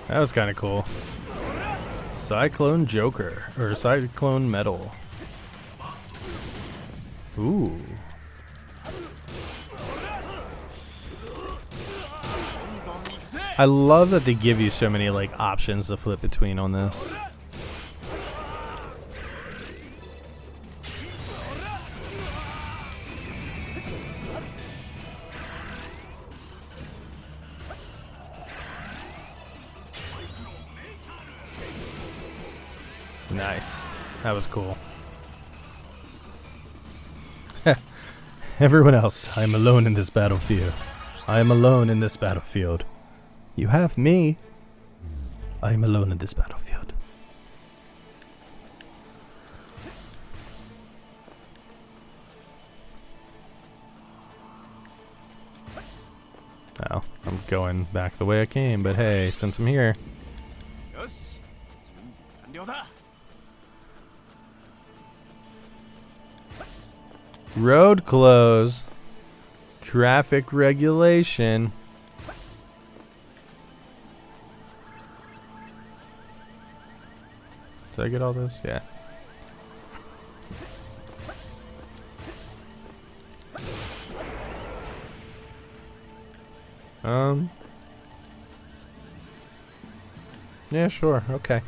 That was kind of cool. Cyclone Joker, or Cyclone Metal. Ooh. I love that they give you so many like options to flip between on this. Nice. That was cool. Everyone else, I am alone in this battlefield. I am alone in this battlefield. You have me. I am alone in this battlefield. Oh, I'm going back the way I came, but hey, since I'm here. よし準備完了だ Road close. Traffic regulation. Did I get all those? Yeah. Yeah, sure. Okay.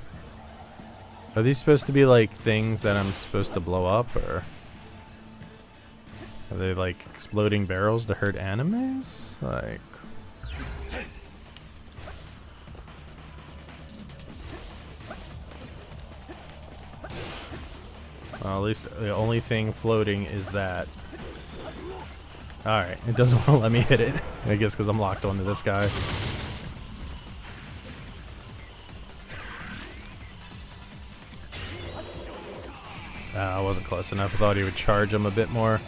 Are these supposed to be like things that I'm supposed to blow up, or are they like exploding barrels to hurt enemies? Like, well, at least the only thing floating is that. Alright, it doesn't want to let me hit it. I guess because I'm locked onto this guy. I wasn't close enough. I thought he would charge him a bit more.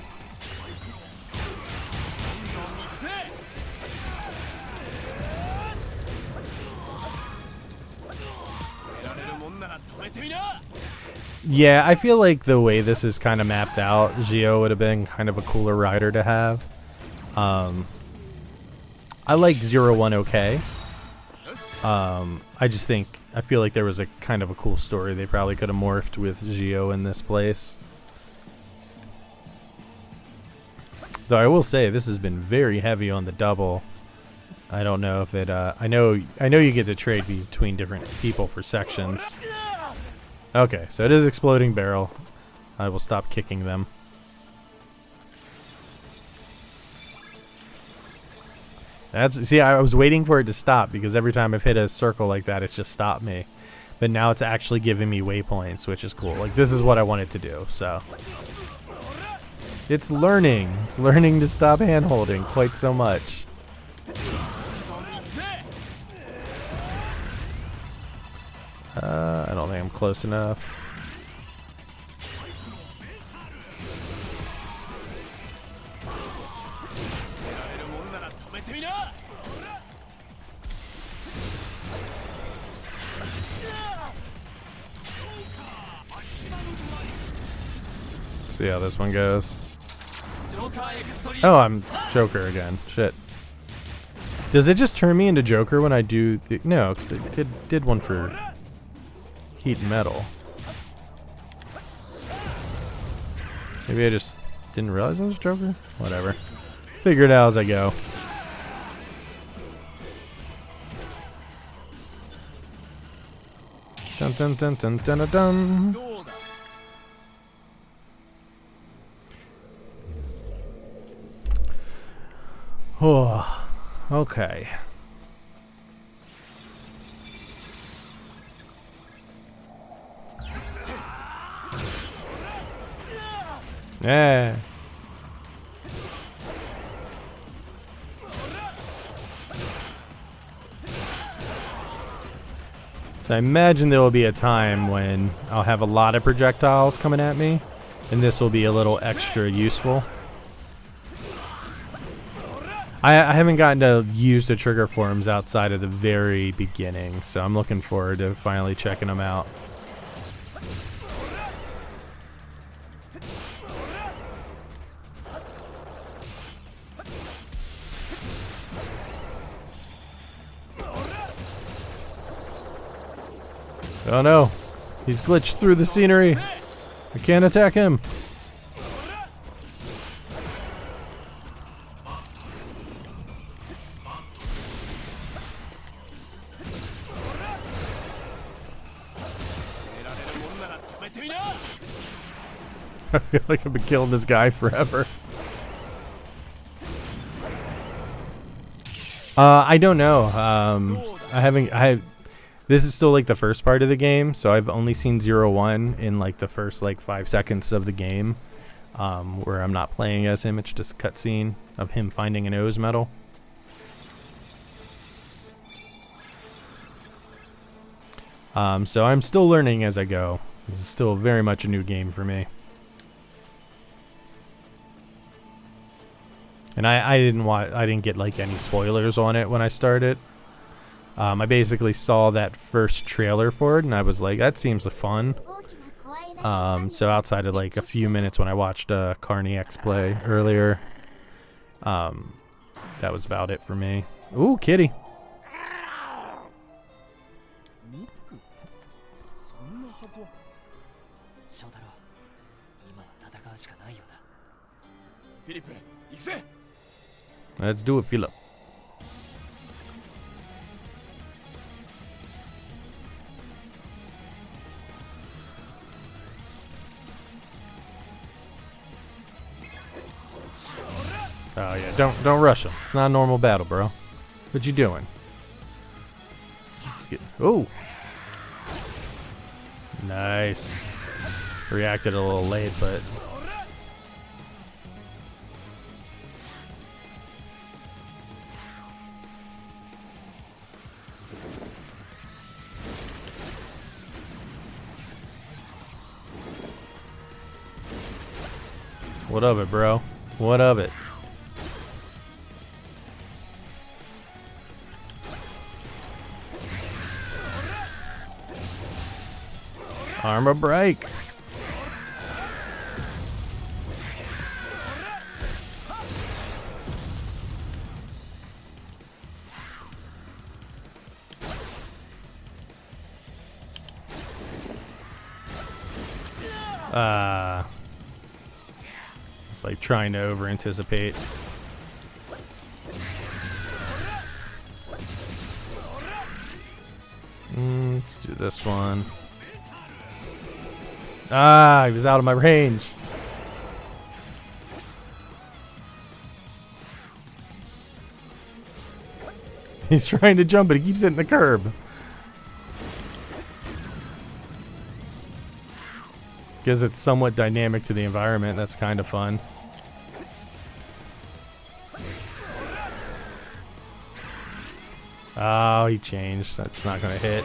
Yeah, I feel like the way this is kind of mapped out, Gio would have been kind of a cooler rider to have. I like 01 okay. I just think, I feel like there was a kind of a cool story they probably could have morphed with Gio in this place. Though I will say, this has been very heavy on the double. I don't know if it, I know you get to trade between different people for sections. Okay, so it is exploding barrel. I will stop kicking them. See, I was waiting for it to stop because every time I've hit a circle like that, it's just stopped me. But now it's actually giving me waypoints, which is cool. Like, this is what I wanted to do, so. It's learning. It's learning to stop hand-holding quite so much. I don't think I'm close enough. Let's see how this one goes. Oh, I'm Joker again. Shit. Does it just turn me into Joker when I do the... No, because it did one for heat and metal. Maybe I just didn't realize I was Joker? Whatever. Figure it out as I go. Dun dun dun dun dun dun dun. Oh, okay. Yeah. So I imagine there will be a time when I'll have a lot of projectiles coming at me, and this will be a little extra useful. I haven't gotten to use the trigger forms outside of the very beginning, so I'm looking forward to finally checking them out. Oh no, he's glitched through the scenery. I can't attack him. I feel like I've been killing this guy forever. I don't know. This is still like the first part of the game, so I've only seen 01 in like the first like 5 seconds of the game, where I'm not playing as him. It's just a cutscene of him finding an O's medal. So I'm still learning as I go. This is still very much a new game for me. And I didn't get like any spoilers on it when I started. I basically saw that first trailer for it and I was like, that seems fun. So outside of like a few minutes when I watched Carney X play earlier, that was about it for me. Ooh, kitty. そんなはずは。翔太郎、今は戦うしかないようだ。フィリップ、行くぜ。 Let's do it, Philip. Oh yeah, don't rush him. It's not a normal battle, bro. What you doing? Let's get. Oh, nice. Reacted a little late, but. What of it, bro? What of it? Armor break. It's like trying to over anticipate. Let's do this one. Ah, he was out of my range. He's trying to jump, but he keeps hitting the curb. Because it's somewhat dynamic to the environment. That's kind of fun. Oh, he changed. That's not going to hit.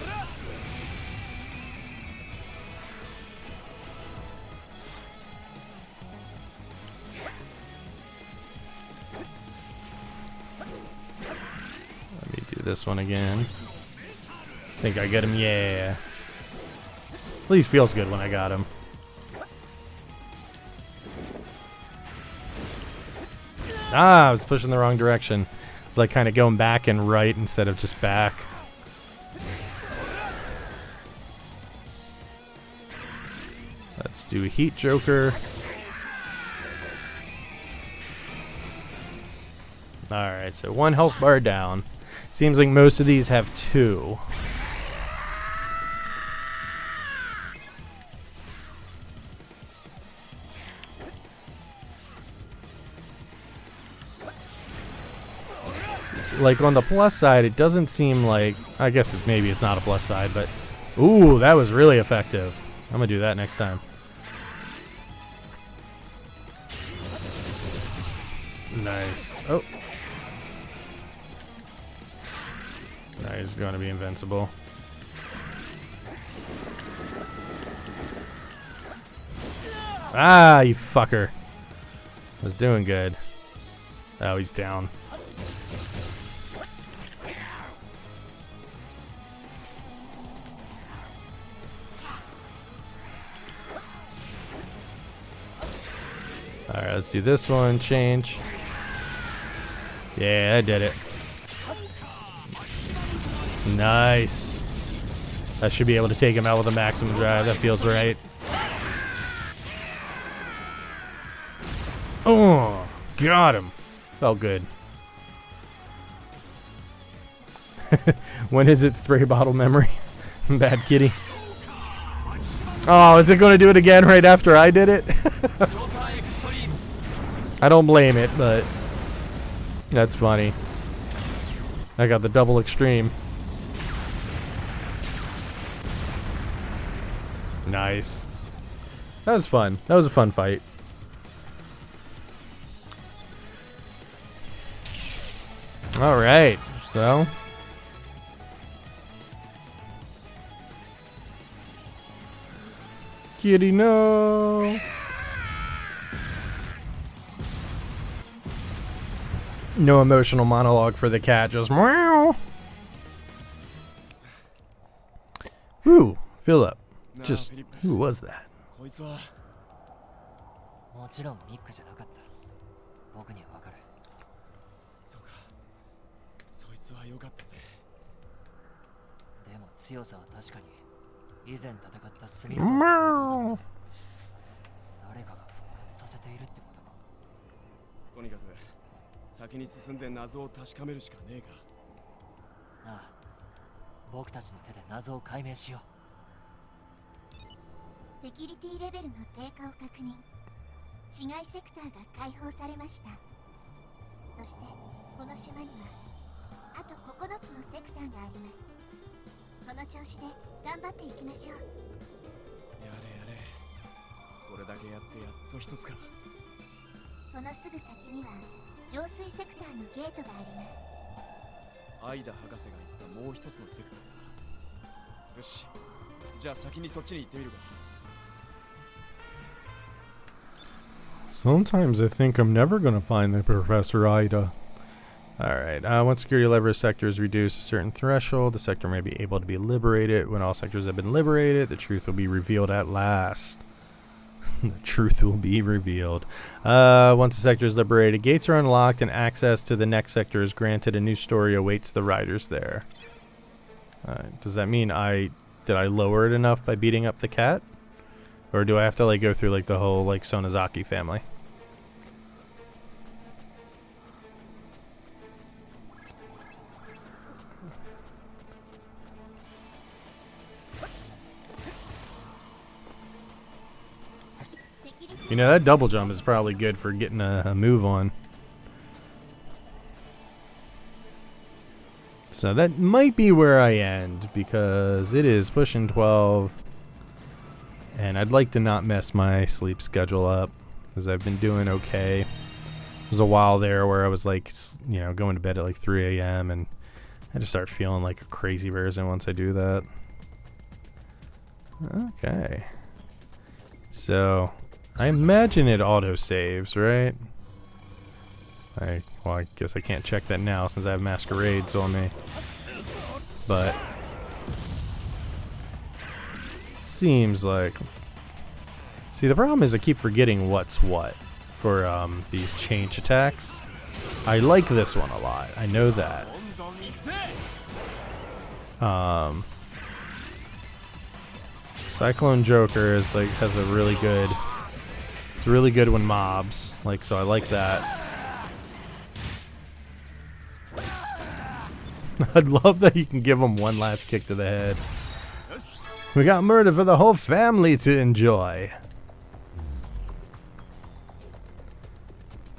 Let me do this one again. Think I get him? Yeah. At least feels good when I got him. Ah, I was pushing the wrong direction. It's like kind of going back and right instead of just back. Let's do Heat Joker. Alright, so 1 health bar down. Seems like most of these have 2. Like on the plus side, it doesn't seem like, I guess maybe it's not a plus side, but ooh, that was really effective. I'm gonna do that next time. Nice. Oh. Nah, he's gonna be invincible. Ah, you fucker. Was doing good. Oh, he's down. Alright, let's do this one. Change. Yeah, I did it. Nice. I should be able to take him out with a maximum drive. That feels right. Oh, got him. Felt good. When is it spray bottle memory? Bad kitty. Oh, is it going to do it again right after I did it? I don't blame it, but that's funny. I got the double extreme. Nice. That was fun. That was a fun fight. All right, so kitty, no. No emotional monologue for the cat, just meow. Ooh, Philip. Just, who was that? こいつはもちろんミックじゃなかった。僕にはわかる。そうか。そいつは良かったぜ。でも強さは確かに以前戦ったスミ誰かが復活させているってことか。とにかく先に進んで謎を確かめるしかねえか。ああ、僕たちの手で謎を解明しよう。セキュリティレベルの低下を確認。市街セクターが解放されました。そしてこの島にはあと9つのセクターがあります。この調子で頑張っていきましょう。やれやれ。これだけやってやっと一つか。このすぐ先には浄水セクターのゲートがあります。アイダ博士が言ったもう一つのセクターだ。よし、じゃあ先にそっちに行ってみるか。Sometimes I think I'm never gonna find the Professor Ida. Alright, once security level sector is reduced to a certain threshold, the sector may be able to be liberated. When all sectors have been liberated, the truth will be revealed at last. The truth will be revealed. Once the sector is liberated, gates are unlocked and access to the next sector is granted. A new story awaits the riders there. Does that mean did I lower it enough by beating up the cat? Or do I have to like go through like the whole like Sonozaki family? You know, that double jump is probably good for getting a move on. So that might be where I end because it is pushing 12. And I'd like to not mess my sleep schedule up because I've been doing okay. There was a while there where I was like, you know, going to bed at like 3 a.m. and I just start feeling like a crazy person once I do that. Okay. So, I imagine it auto-saves, right? Well, I guess I can't check that now since I have Masquerades on me. But seems like... See, the problem is I keep forgetting what's what for these change attacks. I like this one a lot. I know that. Cyclone Joker is like has a really good. It's really good when mobs like, so I like that. I'd love that you can give them one last kick to the head. We got murder for the whole family to enjoy.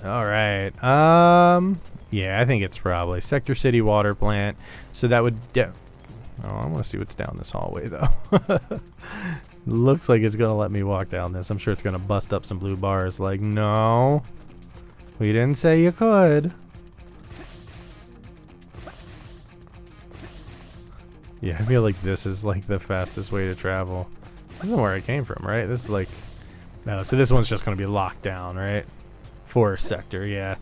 Alright, yeah, I think it's probably Sector City Water Plant. So that would oh, I want to see what's down this hallway, though. Looks like it's going to let me walk down this. I'm sure it's going to bust up some blue bars. Like, no. We didn't say you could. Yeah, I feel like this is like the fastest way to travel. This isn't where I came from, right? This is like... No, so this one's just going to be locked down, right? Forest sector, yeah.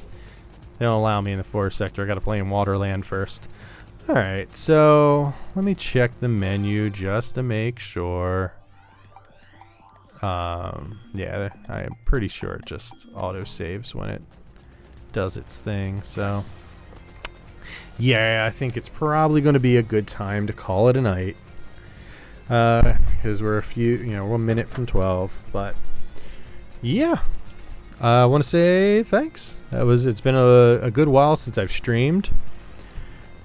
They don't allow me in the forest sector. I got to play in Waterland first. Alright, so let me check the menu just to make sure. Yeah, I am pretty sure it just auto-saves when it does its thing, so... Yeah, I think it's probably going to be a good time to call it a night. Because we're 1 minute from 12, but... Yeah. I want to say thanks. It's been a good while since I've streamed.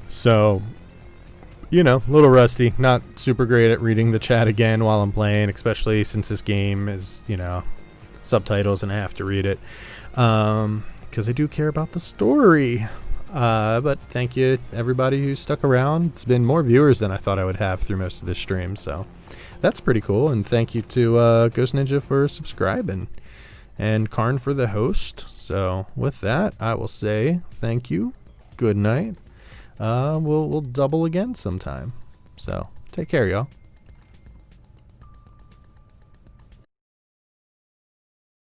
So, a little rusty. Not super great at reading the chat again while I'm playing, especially since this game is, subtitles and I have to read it. Because I do care about the story. But thank you everybody who stuck around. It's been more viewers than I thought I would have through most of this stream, so that's pretty cool. And thank you to Ghost Ninja for subscribing. And Karn for the host. So with that, I will say thank you. Good night. We'll double again sometime. So take care, y'all.